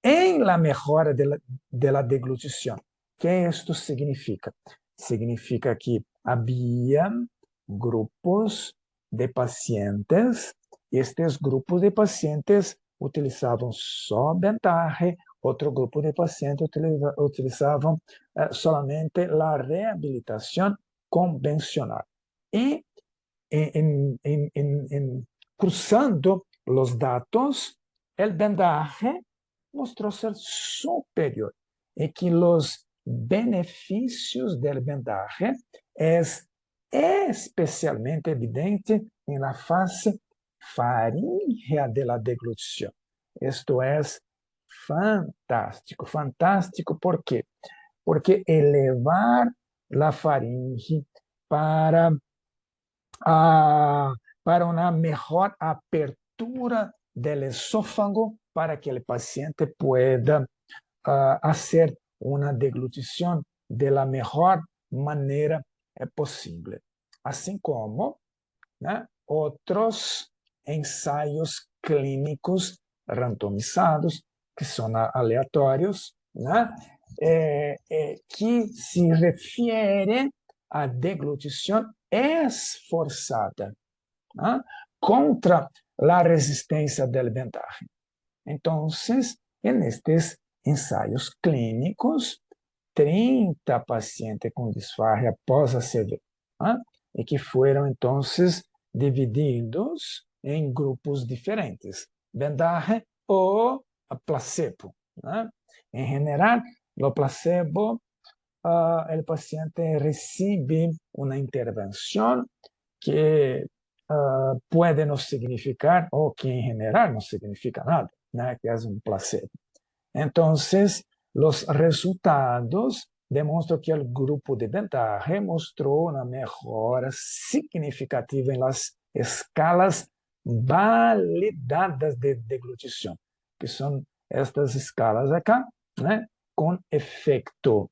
en la mejora de la deglutición. ¿Qué esto significa? Significa que había grupos de pacientes, y estos grupos de pacientes utilizaban só vendaje, otro grupo de pacientes utilizaban solamente la rehabilitación convencional. Y cruzando los datos, el vendaje mostró ser superior y que los beneficios del vendaje es especialmente evidente en la fase faríngea de la deglutición. Esto es fantástico, fantástico, ¿por qué? Porque elevar la faringe para para una mejor apertura del esófago para que el paciente pueda hacer una deglutición de la mejor manera posible. Así como, ¿no?, otros ensayos clínicos randomizados, que son aleatorios, ¿no?, que se refieren a deglutición esforzada, ¿no?, contra la resistencia del vendaje. Entonces, en estos ensayos clínicos, 30 pacientes con disfagia pós-ACV, ¿no?, y que fueron entonces divididos en grupos diferentes, vendaje o placebo, ¿no? En general, lo placebo, el paciente recibe una intervención que puede no significar, o que en general no significa nada, ¿no?, que es un placebo. Entonces, los resultados demuestran que el grupo de vendaje mostró una mejora significativa en las escalas validadas de deglutición, que son estas escalas acá, ¿no?, con efecto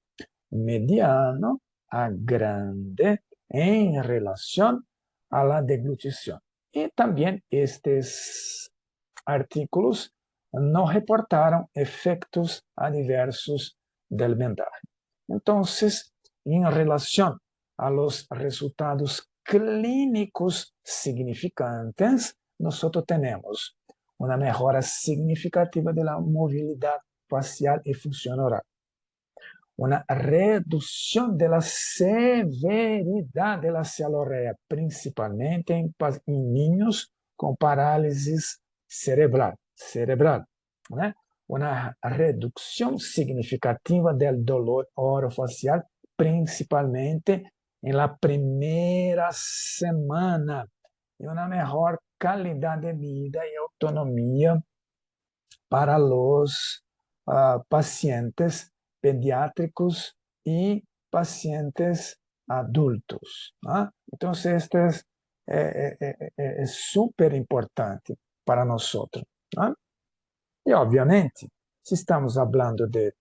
mediano a grande en relación a la deglutición. Y también estos artículos no reportaron efectos adversos del vendaje. Entonces, en relación a los resultados clínicos significantes, nosotros tenemos una mejora significativa de la movilidad facial y función oral, una reducción de la severidad de la cialorrea, principalmente en niños con parálisis cerebral, ¿no?, una reducción significativa del dolor orofacial, principalmente en la primera semana, y una mejor calidad de vida y autonomía para los pacientes pediátricos y pacientes adultos, ¿no? Entonces, é super importante para nós. Né? E, obviamente, se estamos falando de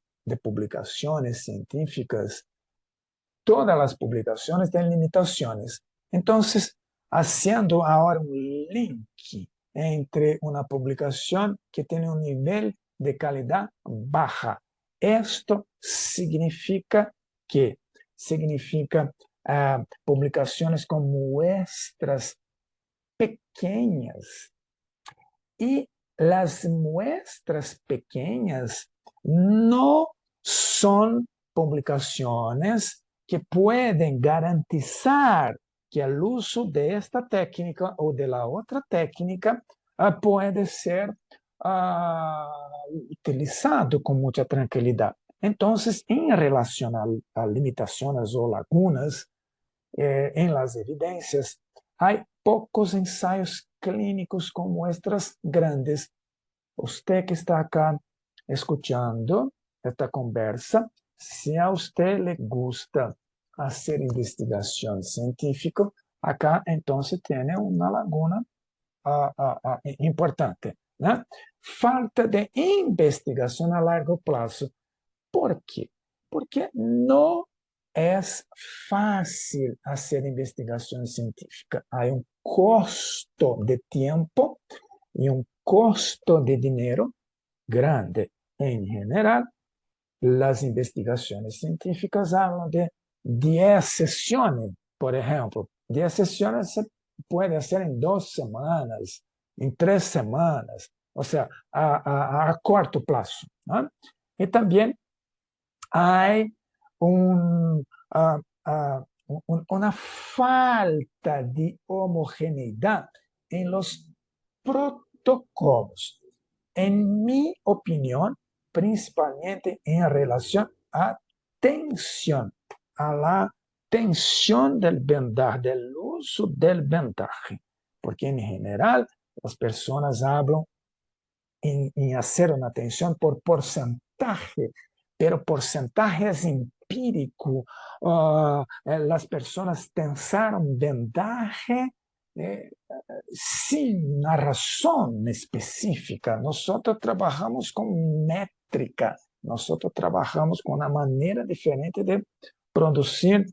publicações científicas, todas as publicações têm limitações. Então, haciendo agora um link entre uma publicação que tem um nível de qualidade baja. Esto significa que significa publicações com muestras pequeñas. Y las muestras pequeñas no son publicaciones que pueden garantizar que el uso de esta técnica o de la otra técnica puede ser utilizado con mucha tranquilidad. Entonces, en relación a limitaciones o lagunas en las evidencias, hay pocos ensayos clínicos con muestras grandes. Usted que está acá escuchando esta conversa, si a usted le gusta hacer investigación científica, acá entonces tiene una laguna importante, ¿no? Falta de investigación a largo plazo. ¿Por qué? Porque no es fácil hacer investigación científica. Hay un costo de tiempo y un costo de dinero grande. En general, las investigaciones científicas hablan de 10 sesiones, por ejemplo. 10 sesiones se puede hacer en 2 semanas, en 3 semanas, o sea, a corto plazo, ¿no? Y también hay un, uh, una falta de homogeneidad en los protocolos. En mi opinión, principalmente en relación a tensión, a la tensión del vendaje, del uso del vendaje, porque en general las personas hablan en hacer una tensión por porcentaje, pero porcentaje es empírico. Las personas tensaron vendaje sin una razón específica. Nosotros trabajamos con métrica, nosotros trabajamos con una manera diferente de producir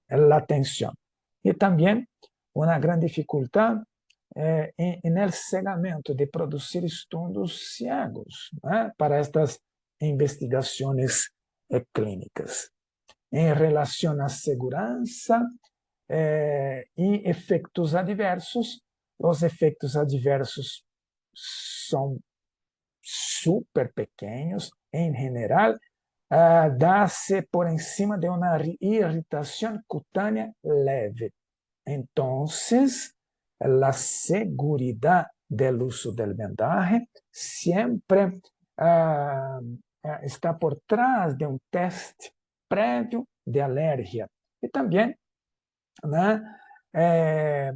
la tensión. Y también una gran dificultad en el segmento de producir estudos ciegos, né, para estas investigaciones clínicas. En relación a segurança y efectos adversos, los efectos adversos son súper pequeños en general, dá-se por encima de una irritación cutánea leve. Entonces, la seguridad del uso del vendaje siempre está por trás de un test previo de alergia. Y también, né,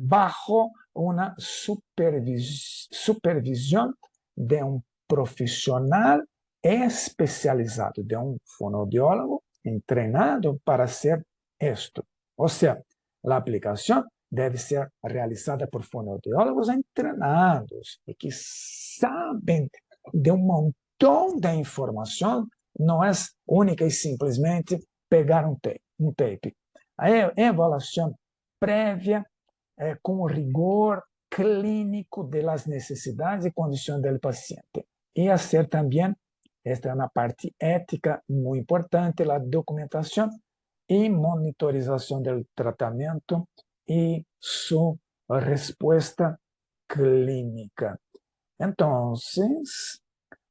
bajo una supervisión de un profesional especializado, de un fonoaudiólogo entrenado para hacer esto. O sea, la aplicación debe ser realizada por fonoaudiólogos entrenados y que saben de un montón de información. No es única y simplemente pegar un tape. A evaluación previa con rigor clínico de las necesidades y condiciones del paciente. Y hacer también, esta es una parte ética muy importante, la documentación y monitorización del tratamiento y su respuesta clínica. Entonces,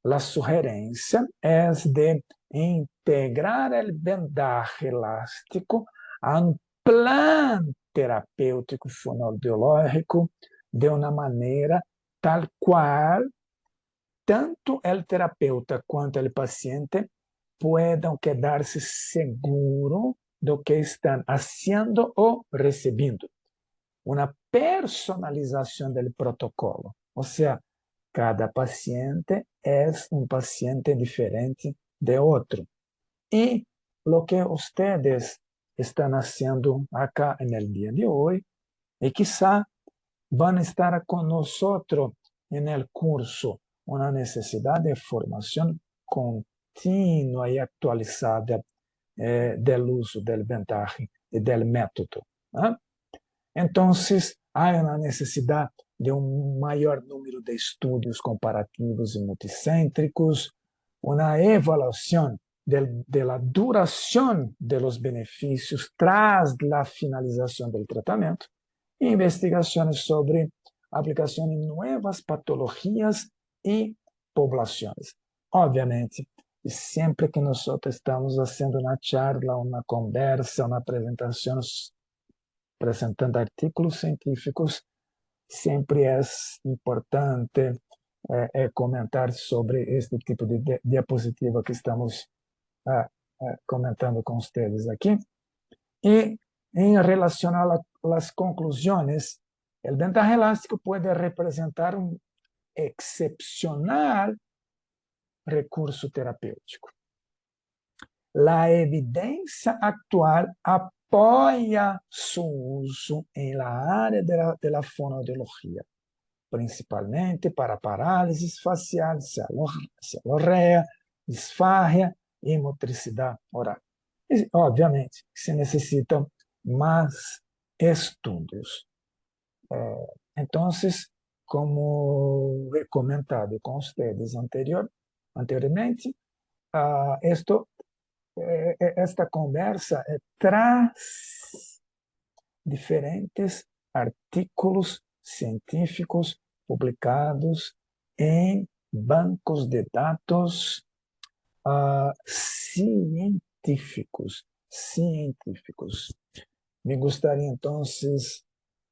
la sugerencia es de integrar el vendaje elástico a un plan terapêutico fonoaudiológico de uma maneira tal qual tanto o terapeuta quanto o paciente puedan quedar-se seguros do que estão fazendo ou recebendo. Uma personalização do protocolo. Ou seja, cada paciente é um paciente diferente de outro. E o que vocês estão fazendo acá no dia de hoje, e quizá van a estar con nosotros en el curso una necesidad de formación continua y actualizada del uso del vendaje y del método. ¿Ah? Entonces, hay una necesidad de un mayor número de estudios comparativos y multicéntricos, una evaluación de la duración de los beneficios tras la finalización del tratamiento, e investigaciones sobre aplicación en nuevas patologías y poblaciones. Obviamente, siempre que nosotros estamos haciendo una charla, una conversa, una presentación presentando artículos científicos, sempre é importante comentar sobre este tipo de diapositiva que estamos comentando com vocês aqui. E em relação às conclusões, o vendaje elástico pode representar um excepcional recurso terapêutico. A evidência atual apoia su uso en la área de la fonoaudiología, principalmente para parálisis facial, cealorrea, disfagia y motricidad oral. Y, obviamente, se necesitan más estudios. Entonces, como he comentado con ustedes anteriormente, esta conversa traz diferentes artículos científicos publicados em bancos de dados científicos. Me gostaria, então,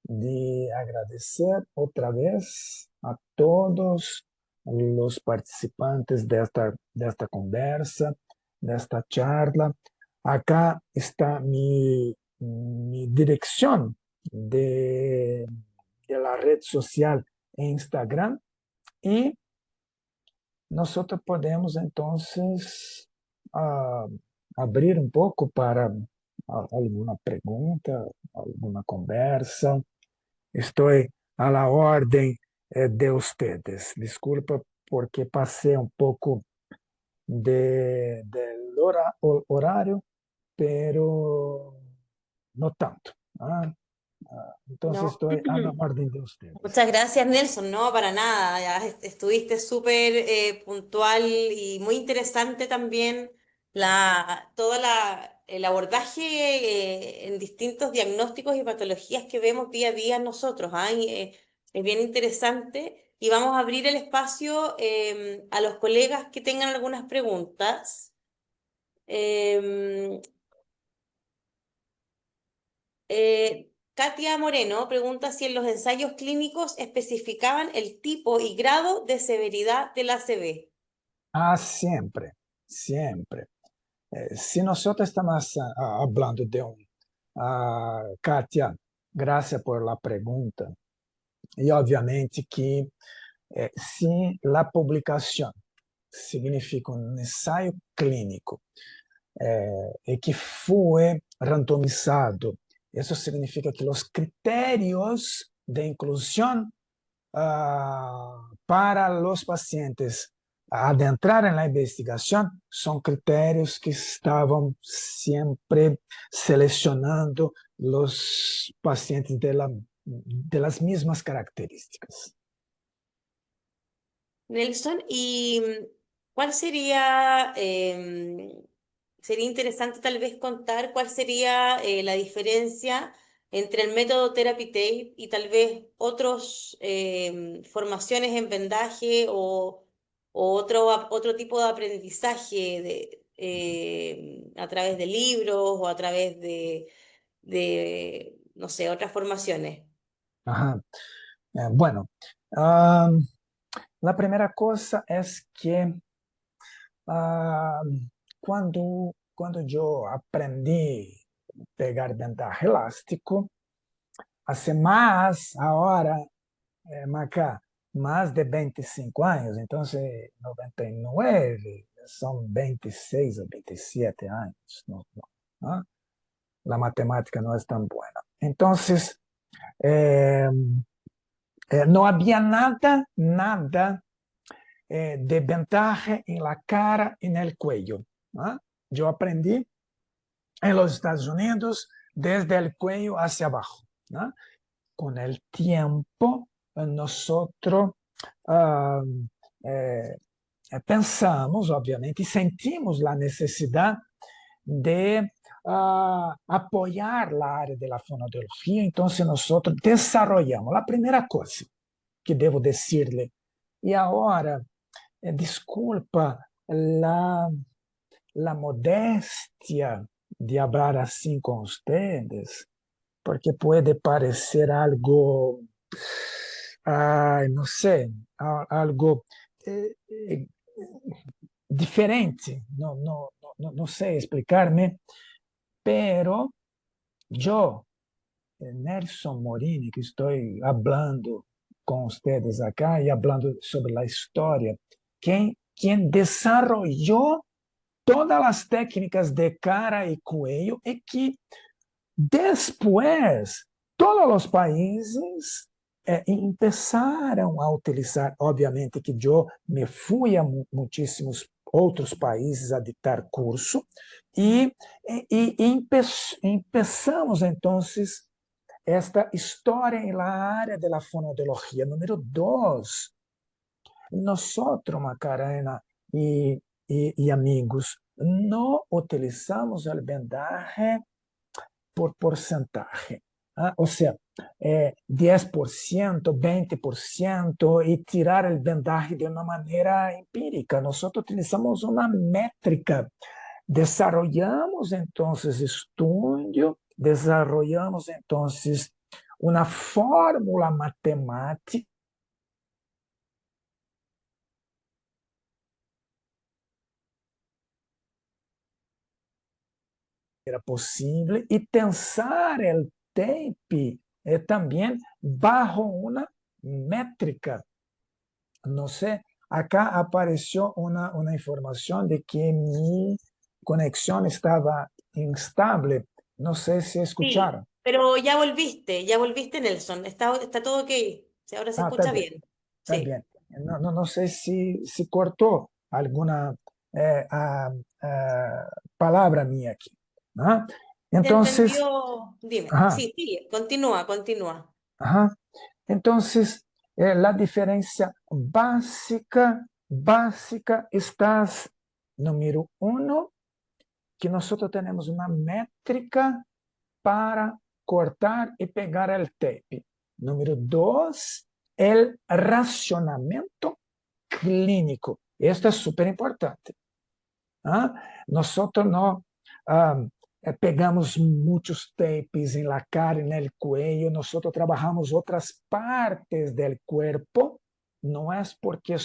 de agradecer outra vez a todos os participantes desta conversa, desta charla. Acá está mi dirección de la red social Instagram y nosotros podemos entonces abrir un poco para alguna pregunta, alguna conversa. Estoy a la orden de ustedes. Disculpa porque pasé un poco del horario, pero no tanto. Entonces No. estoy a la orden de Muchas ustedes. gracias, Nelson. No, para nada. Ya estuviste súper puntual y muy interesante también el abordaje en distintos diagnósticos y patologías que vemos día a día nosotros. ¿Ah? Es bien interesante. Y vamos a abrir el espacio a los colegas que tengan algunas preguntas. Em, Katia Moreno pregunta si en los ensayos clínicos especificaban el tipo y grado de severidad del ACV. Siempre, siempre. Si nosotros estamos hablando de Katia, gracias por la pregunta. Y obviamente que si la publicación significa un ensayo clínico que fue randomizado, eso significa que los criterios de inclusión para los pacientes adentrar en la investigación son criterios que estaban siempre seleccionando los pacientes de las mismas características. Nelson, ¿y cuál sería, sería interesante tal vez contar cuál sería la diferencia entre el método Therapy Tape y tal vez otros formaciones en vendaje o otro tipo de aprendizaje a través de libros o a través no sé, otras formaciones? Ajá. Bueno, um, la primera cosa es que cuando yo aprendí a pegar vendaje elástico, hace más ahora, Maca, más de 25 años, entonces 99, son 26 o 27 años. ¿No? La matemática no es tan buena. Entonces, eh, no había nada de vendaje en la cara y en el cuello. ¿Ah? Yo aprendí en los Estados Unidos desde el cuello hacia abajo. ¿No? Con el tiempo, nosotros uh, eh, pensamos, obviamente, y sentimos la necesidad de apoyar la área de la fonoaudiología. Entonces, nosotros desarrollamos la primera cosa que debo decirle. Y ahora, disculpa la modestia de hablar así con ustedes, porque puede parecer algo, no sé, algo eh, eh, diferente, no sé explicarme, pero yo, Nelson Morini, que estoy hablando con ustedes acá y hablando sobre la historia, quien desarrolló todas las técnicas de cara y cuello y que después todos los países empezaram a utilizar, obviamente que eu me fui a muitíssimos outros países a dictar curso e entonces esta história na área da fonoaudiologia. Número dois, nós, Macarena e amigos, não utilizamos o vendaje por porcentaje. O sea, 10%, 20% y tirar el vendaje de una manera empírica. Nosotros utilizamos una métrica. Desarrollamos entonces estudio, desarrollamos entonces una fórmula matemática era posible y tensar el tape también bajo una métrica. No sé, acá apareció una información de que mi conexión estaba instable. No sé si Sí, escucharon. pero ya volviste, Nelson. Está todo ok. Sí, ahora se Ah, está escucha bien, bien. está Sí. bien. No sé si cortó alguna eh, ah, palabra mía aquí. ¿Ah? ¿Se Entonces, entendió? Dime. ajá, Sí, sigue. Continúa, continúa. ajá. Entonces, la diferencia básica está, número uno, que nosotros tenemos una métrica para cortar y pegar el tape. Número dos, el racionamiento clínico. Esto es súper importante. ¿Ah? Nosotros no pegamos muchos tapes en la cara, en el cuello, nosotros trabajamos otras partes del cuerpo, no es porque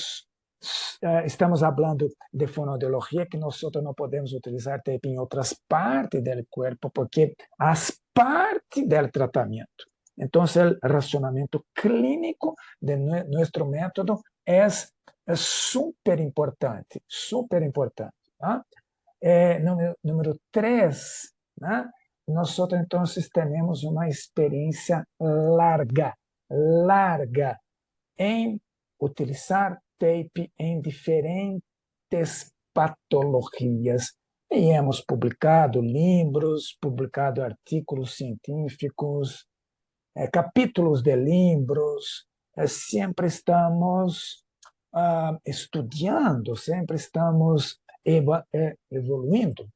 estamos hablando de fonoaudiología que nosotros no podemos utilizar tape en otras partes del cuerpo, porque es parte del tratamiento. Entonces, el razonamiento clínico de nuestro método es súper importante, súper importante. ¿Ah? Número tres, ¿no? Nosotros entonces tenemos una experiencia larga en utilizar tape en diferentes patologías. E hemos publicado livros, publicado artículos científicos, capítulos de livros, sempre estamos estudiando, sempre estamos evoluindo.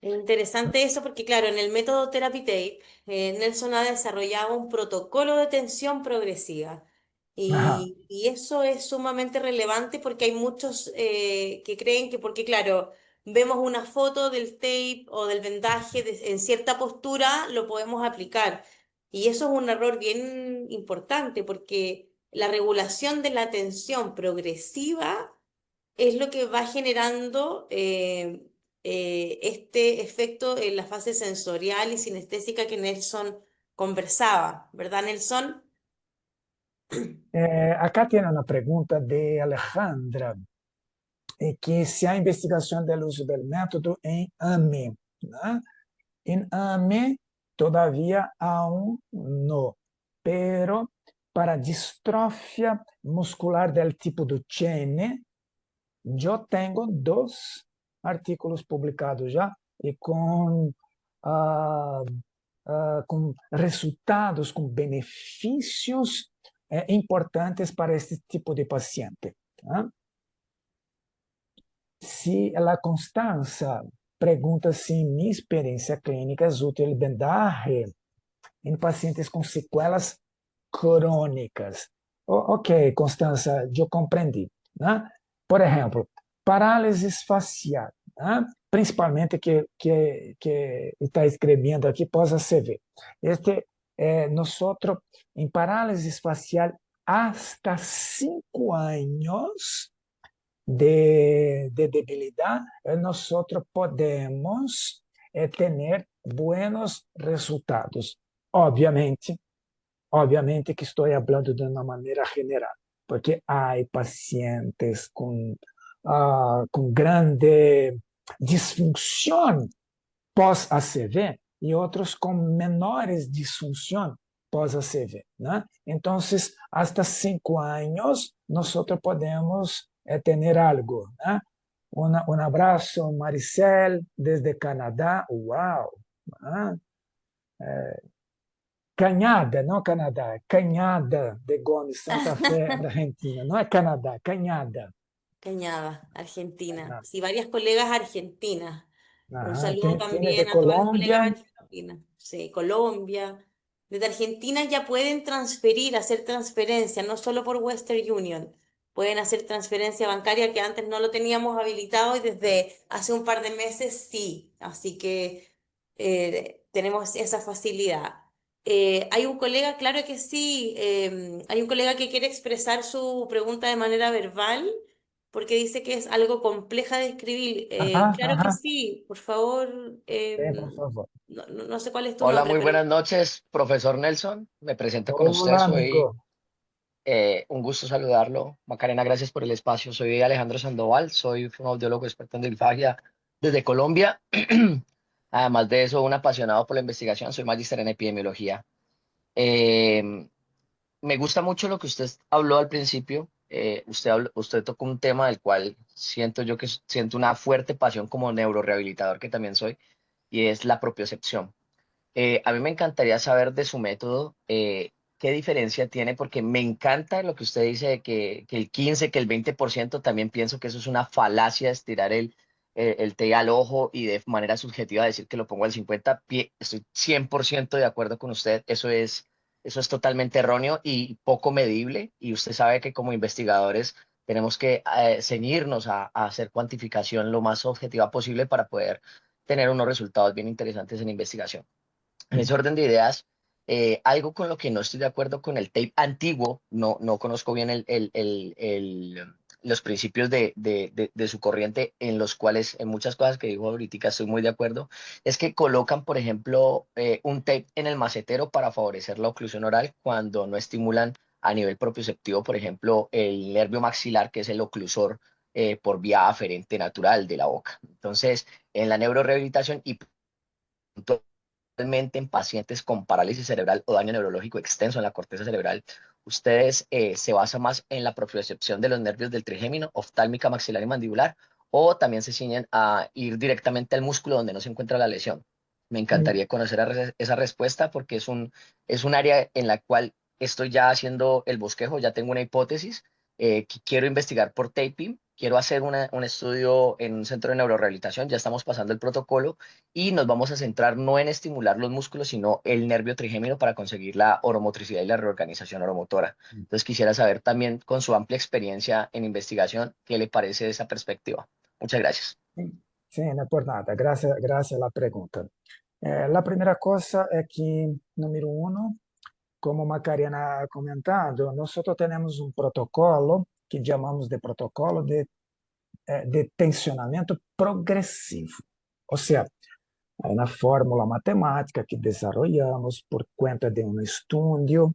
Es interesante eso porque, claro, en el método Therapy Tape, Nelson ha desarrollado un protocolo de tensión progresiva. Ajá. Y eso es sumamente relevante porque hay muchos que creen que, porque, claro, vemos una foto del tape o del vendaje en cierta postura, lo podemos aplicar. Y eso es un error bien importante porque la regulación de la tensión progresiva es lo que va generando este efecto en la fase sensorial y sinestésica que Nelson conversaba, ¿verdad, Nelson? Acá tiene una pregunta de Alejandra, que se hay investigación del uso del método en AME. ¿No? En AME todavía aún no. pero para distrofia muscular del tipo Duchenne, yo tengo 2 artículos publicados ya y ah, con resultados, con beneficios importantes para este tipo de paciente. ¿Ah? Si la constancia pregunta si mi experiencia clínica es útil el vendaje en pacientes con secuelas crônicas. Ok, Constança, eu compreendi. Né? Por exemplo, parálise facial, né? Principalmente que está escrevendo aqui pós-ACV. Nós, em parálise facial, hasta 5 anos de debilidad, nosotros podemos tener buenos resultados. Obviamente, obviamente que estou falando de uma maneira general, porque há pacientes com grande disfunção pós-ACV e outros com menores disfunção pós-ACV. Né? Então, hasta 5 anos, nós podemos ter algo. Né? Abraço, Maricel, desde Canadá. Uau! Né? Cañada, não Canadá, Cañada de Gomes, Santa Fe, Argentina. Não é Canadá, Cañada. Cañada, Argentina. Cañada. Sí, varias colegas argentinas. Un Ajá. saludo Tiene de también a todas las colegas Colombia. argentinas. Sí, Colombia. Desde Argentina ya pueden transferir, hacer transferencia, no solo por Western Union. Pueden hacer transferencia bancaria que antes no lo teníamos habilitado y desde hace un par de meses sí. Así que tenemos esa facilidad. Hay un colega, claro que sí, hay un colega que quiere expresar su pregunta de manera verbal porque dice que es algo compleja de escribir. Ajá, Claro que ajá. sí, por favor. Por favor. No sé cuál es tu Hola, nombre, muy pero buenas noches, profesor Nelson. Me presento con usted. Hola, Soy amigo. un gusto saludarlo. Macarena, gracias por el espacio. Soy Alejandro Sandoval, soy un audiólogo experto en disfagia desde Colombia. Además de eso, un apasionado por la investigación. Soy magíster en epidemiología. Eh, Me gusta mucho lo que usted habló al principio. Usted tocó un tema del cual siento yo que siento una fuerte pasión como neurorehabilitador que también soy, y es la propiocepción. A mí me encantaría saber de su método, qué diferencia tiene, porque me encanta lo que usted dice de que el 15, que el 20%, también pienso que eso es una falacia, estirar el TI al ojo y de manera subjetiva decir que lo pongo al 50. Estoy 100% de acuerdo con usted, eso es totalmente erróneo y poco medible, y usted sabe que como investigadores tenemos que ceñirnos a hacer cuantificación lo más objetiva posible para poder tener unos resultados bien interesantes en investigación. En ese orden de ideas, algo con lo que no estoy de acuerdo con el tape antiguo, no conozco bien los principios de su corriente, en los cuales en muchas cosas que dijo ahorita estoy muy de acuerdo, es que colocan, por ejemplo, un tape en el macetero para favorecer la oclusión oral cuando no estimulan a nivel propioceptivo, por ejemplo, el nervio maxilar, que es el oclusor por vía aferente natural de la boca. Entonces, en la neurorehabilitación y en pacientes con parálisis cerebral o daño neurológico extenso en la corteza cerebral, ustedes se basan más en la propiocepción de los nervios del trigémino, oftálmica, maxilar y mandibular, o también se ciñen a ir directamente al músculo donde no se encuentra la lesión. Me encantaría conocer esa respuesta porque es un área en la cual estoy ya haciendo el bosquejo, ya tengo una hipótesis que quiero investigar por taping, quiero hacer un estudio en un centro de neurorehabilitación, ya estamos pasando el protocolo y nos vamos a centrar no en estimular los músculos, sino el nervio trigémino para conseguir la oromotricidad y la reorganización oromotora. Entonces quisiera saber también, con su amplia experiencia en investigación, qué le parece esa perspectiva. Muchas gracias. Sí, no es por nada. Gracias a la pregunta. La primera cosa es que, número uno, como Macarena ha comentado, nosotros tenemos un protocolo que llamamos de protocolo de tensionamento progresivo. O sea, hay una fórmula matemática que desarrollamos por cuenta de un estudio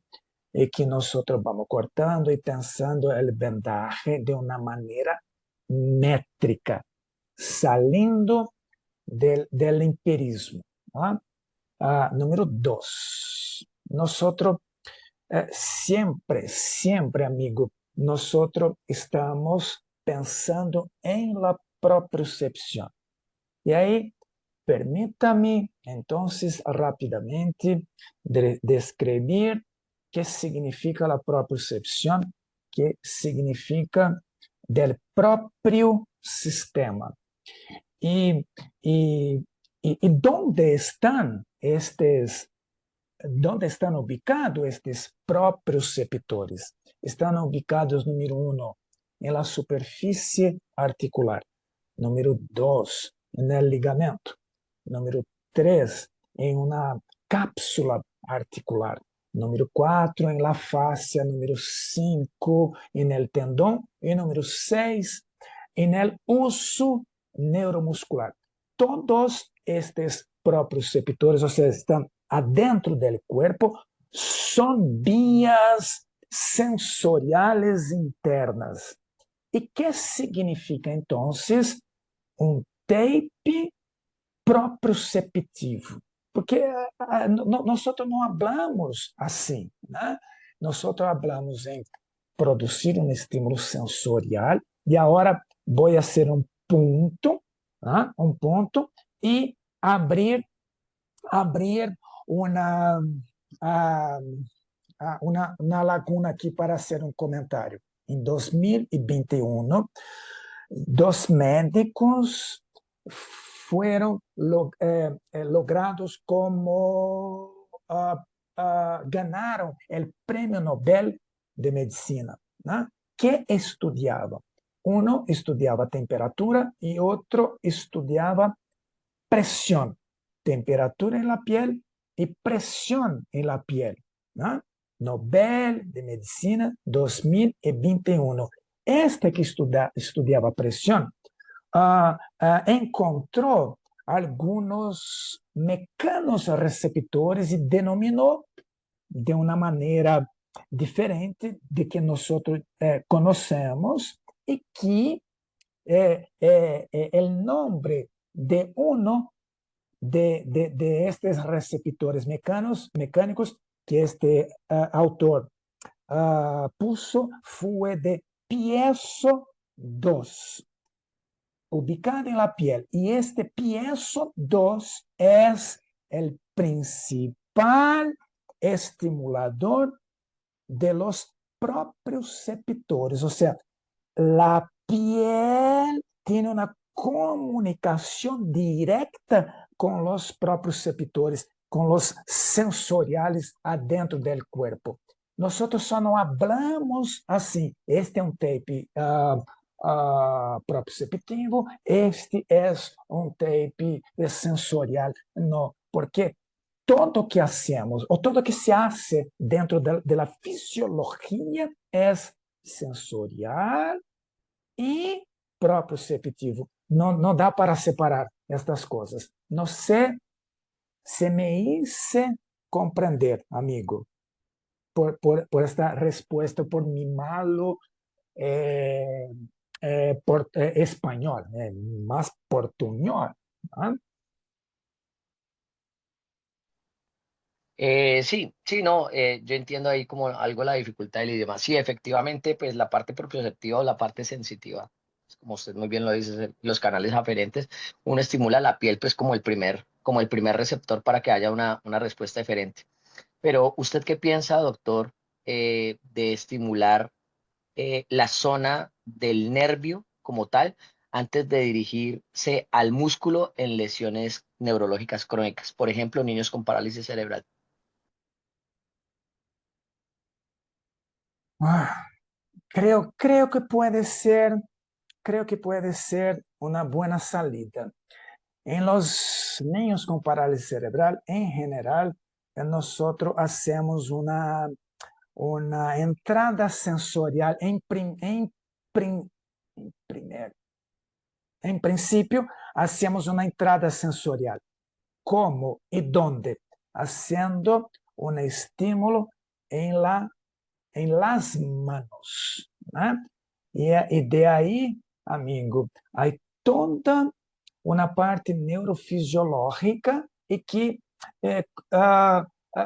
y que nosotros vamos cortando y tensando el vendaje de una manera métrica, saliendo del empirismo. ¿Ah? Número dos, nosotros siempre, amigo, nosotros estamos pensando en la propriocepción. Y ahí, permítame entonces rápidamente describir qué significa la propriocepción, qué significa del propio sistema. Y, y, y dónde están ubicados estos proprioceptores. Están ubicados, número uno, en la superficie articular. Número dos, en el ligamento. Número tres, en una cápsula articular. Número cuatro, en la fascia. Número cinco, en el tendón. Y número seis, en el uso neuromuscular. Todos estos proprioceptores, o sea, están adentro del cuerpo, son vías sensoriales internas. ¿Y qué significa entonces un tape proprioceptivo? Porque nosotros no hablamos así, ¿no? Nosotros hablamos en producir un estímulo sensorial y ahora voy a hacer un punto, ¿no? Un punto y abrir una, uh, una laguna aquí para hacer un comentario. En 2021, dos médicos fueron logrados como ganaron el Premio Nobel de Medicina, ¿no? ¿Qué estudiaban? Uno estudiaba temperatura y otro estudiaba presión, temperatura en la piel y presión en la piel, ¿no? Nobel de Medicina 2021. Este que estudiaba presión encontró algunos mecanos receptores y denominó de una manera diferente de que nosotros conocemos y que el nombre de uno de estos receptores mecánicos que este autor puso fue de piezo 2, ubicado en la piel. Y este piezo 2 es el principal estimulador de los proprioceptores. O sea, la piel tiene una comunicación directa con los proprioceptores, con los sensoriales adentro del cuerpo. Nosotros só não hablamos assim. Este é um tape proprioceptivo, este é um tape sensorial. Não, porque todo que hacemos, ou todo que se hace dentro de la fisiología es sensorial e proprioceptivo. Não dá para separar estas coisas. Não sei se me hice compreender, amigo, por esta respuesta, por mi malo español, más portuñol. ¿Ah? Sí, no, yo entiendo ahí como algo la dificultad del idioma. Sí, efectivamente, pues la parte propioceptiva o la parte sensitiva, pues, como usted muy bien lo dice, los canales aferentes, uno estimula la piel pues como el primer receptor para que haya una respuesta diferente. Pero ¿usted qué piensa, doctor, de estimular la zona del nervio como tal antes de dirigirse al músculo en lesiones neurológicas crónicas? Por ejemplo, niños con parálisis cerebral. Ah, creo que puede ser una buena salida. En los niños con parálisis cerebral, en general, nosotros hacemos una entrada sensorial en principio, hacemos una entrada sensorial. ¿Cómo y dónde? Haciendo un estímulo en las manos, ¿no? Y de ahí, amigo, hay toda una parte neurofisiológica y que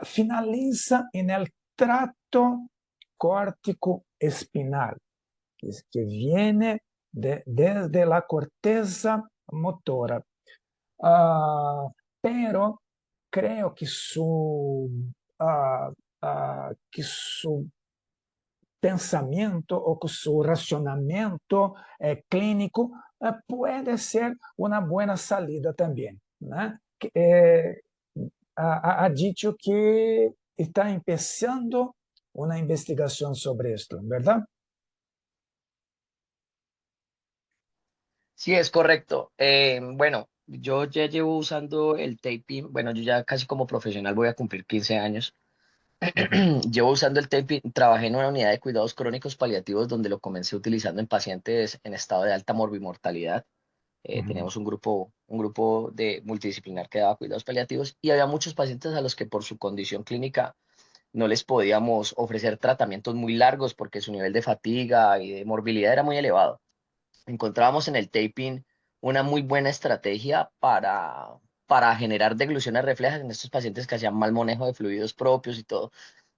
finaliza en el trato tracto córtico espinal, que viene desde la corteza motora. Ah, pero creo que su pensamiento o que su racionamiento clínico puede ser una buena salida también, ¿no? Ha dicho que está empezando una investigación sobre esto, ¿verdad? Sí, es correcto. Bueno, yo ya llevo usando el taping, bueno, yo ya casi como profesional voy a cumplir 15 años. Ujú, Llevo usando el taping, trabajé en una unidad de cuidados crónicos paliativos donde lo comencé utilizando en pacientes en estado de alta morbimortalidad. ujú, Teníamos un grupo de multidisciplinar que daba cuidados paliativos y había muchos pacientes a los que por su condición clínica no les podíamos ofrecer tratamientos muy largos porque su nivel de fatiga y de morbilidad era muy elevado. Encontrábamos en el taping una muy buena estrategia para generar degluciones reflejas en estos pacientes que hacían mal manejo de fluidos propios y todo.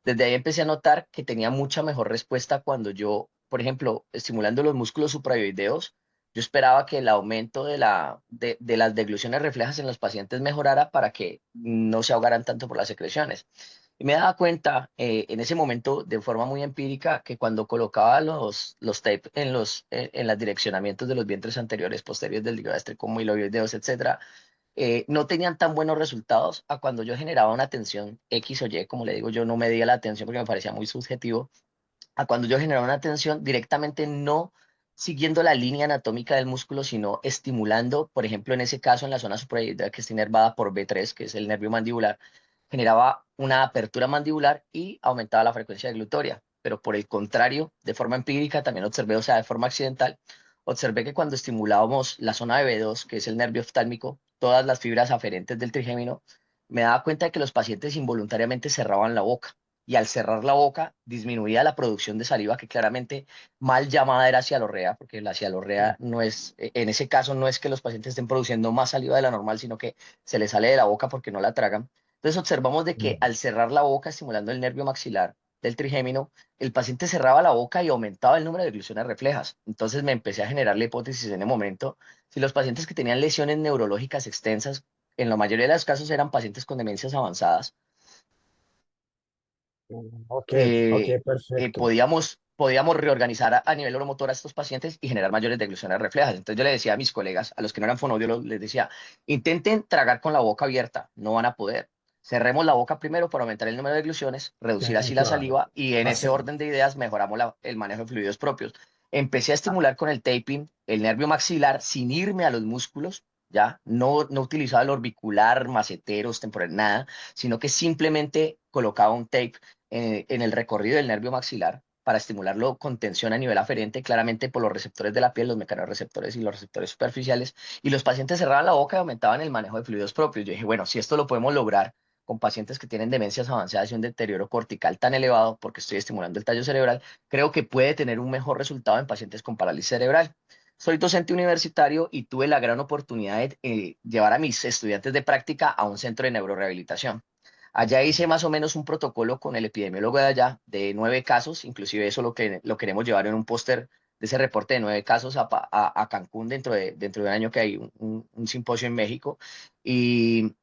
Desde ahí empecé a notar que tenía mucha mejor respuesta cuando yo, por ejemplo, estimulando los músculos suprayoideos, yo esperaba que el aumento de las degluciones reflejas en los pacientes mejorara para que no se ahogaran tanto por las secreciones. Y me daba cuenta en ese momento de forma muy empírica que cuando colocaba los tape en los direccionamientos de los vientres anteriores, posteriores del digástrico, miloioideos, etcétera, no tenían tan buenos resultados a cuando yo generaba una tensión X o Y, como le digo, yo no medía la tensión porque me parecía muy subjetivo, a cuando yo generaba una tensión directamente no siguiendo la línea anatómica del músculo, sino estimulando, por ejemplo, en ese caso en la zona suprayoidea que está inervada por B3, que es el nervio mandibular, generaba una apertura mandibular y aumentaba la frecuencia glutoria. Pero por el contrario, de forma empírica, también observé, o sea, de forma accidental, observé que cuando estimulábamos la zona de B2, que es el nervio oftálmico, todas las fibras aferentes del trigémino, me daba cuenta de que los pacientes involuntariamente cerraban la boca y al cerrar la boca disminuía la producción de saliva que claramente mal llamada era cialorrea, porque la cialorrea no es, en ese caso no es que los pacientes estén produciendo más saliva de la normal, sino que se les sale de la boca porque no la tragan. Entonces observamos de que ujú. al cerrar la boca, estimulando el nervio maxilar del trigémino, el paciente cerraba la boca y aumentaba el número de gluciones reflejas. Entonces me empecé a generar la hipótesis en el momento, si los pacientes que tenían lesiones neurológicas extensas, en la mayoría de los casos eran pacientes con demencias avanzadas, Ok, ok, eh, perfecto. podíamos reorganizar a nivel oromotor a estos pacientes y generar mayores degluciones reflejas. Entonces yo le decía a mis colegas, a los que no eran fonoaudiólogos, les decía, intenten tragar con la boca abierta, no van a poder. Cerremos la boca primero para aumentar el número de gluciones, reducir así la Claro. saliva y en ese Así, orden de ideas mejoramos el manejo de fluidos propios. Empecé a estimular con el taping el nervio maxilar sin irme a los músculos, ya no utilizaba el orbicular, maceteros, temporal, nada, sino que simplemente colocaba un tape en el recorrido del nervio maxilar para estimularlo con tensión a nivel aferente, claramente por los receptores de la piel, los mecanorreceptores y los receptores superficiales, y los pacientes cerraban la boca y aumentaban el manejo de fluidos propios. Yo dije, bueno, si esto lo podemos lograr con pacientes que tienen demencias avanzadas y un deterioro cortical tan elevado, porque estoy estimulando el tallo cerebral, creo que puede tener un mejor resultado en pacientes con parálisis cerebral. Soy docente universitario y tuve la gran oportunidad de llevar a mis estudiantes de práctica a un centro de neurorehabilitación. Allá hice más o menos un protocolo con el epidemiólogo de allá de 9 casos, inclusive eso lo queremos llevar en un póster de ese reporte de 9 casos a Cancún dentro de un año que hay un simposio en México. Y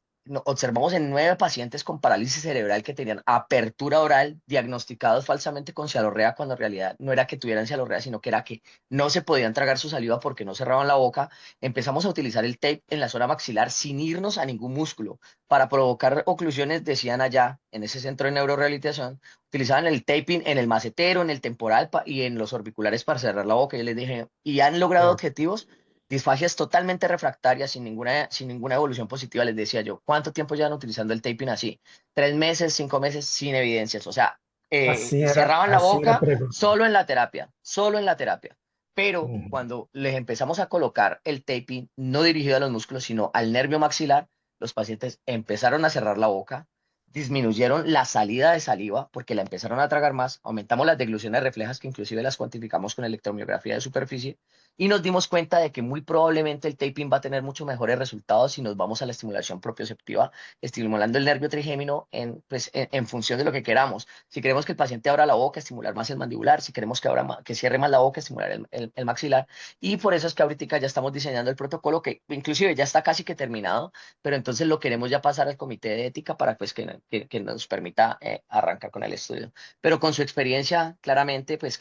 observamos en 9 pacientes con parálisis cerebral que tenían apertura oral, diagnosticados falsamente con cialorrea, cuando en realidad no era que tuvieran cialorrea, sino que era que no se podían tragar su saliva porque no cerraban la boca. Empezamos a utilizar el tape en la zona maxilar sin irnos a ningún músculo para provocar oclusiones, decían allá en ese centro de neurorehabilitación, utilizaban el taping en el macetero, en el temporal y en los orbiculares para cerrar la boca. Yo les dije, y han logrado ok. objetivos, disfagias totalmente refractarias, sin ninguna evolución positiva. Les decía yo, ¿cuánto tiempo llevan utilizando el taping así? 3 meses, 5 meses, sin evidencias. O sea, cerraban la Así era boca pregunta. solo en la terapia. Pero Ujú. cuando les empezamos a colocar el taping, no dirigido a los músculos, sino al nervio maxilar, los pacientes empezaron a cerrar la boca, disminuyeron la salida de saliva porque la empezaron a tragar más, aumentamos las degluciones reflejas que inclusive las cuantificamos con electromiografía de superficie y nos dimos cuenta de que muy probablemente el taping va a tener mucho mejores resultados si nos vamos a la estimulación propioceptiva, estimulando el nervio trigémino pues, en función de lo que queramos. Si queremos que el paciente abra la boca, estimular más el mandibular, si queremos que cierre más la boca, estimular el maxilar, y por eso es que ahorita ya estamos diseñando el protocolo que inclusive ya está casi que terminado, pero entonces lo queremos ya pasar al comité de ética para pues que nos permita arrancar con el estudio. Pero con su experiencia, claramente, pues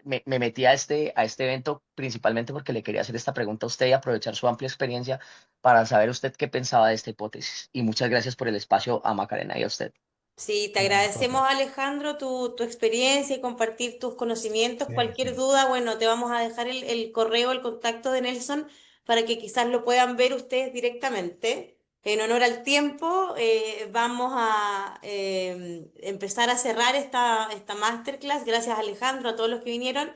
me metí a este evento principalmente porque le quería hacer esta pregunta a usted y aprovechar su amplia experiencia para saber usted qué pensaba de esta hipótesis. Y muchas gracias por el espacio a Macarena y a usted. Sí, te Un agradecemos, placer. Alejandro, tu experiencia y compartir tus conocimientos. Sí, Cualquier sí. duda, bueno, te vamos a dejar el correo, el contacto de Nelson para que quizás lo puedan ver ustedes directamente. En honor al tiempo, vamos a empezar a cerrar esta masterclass. Gracias, Alejandro, a todos los que vinieron.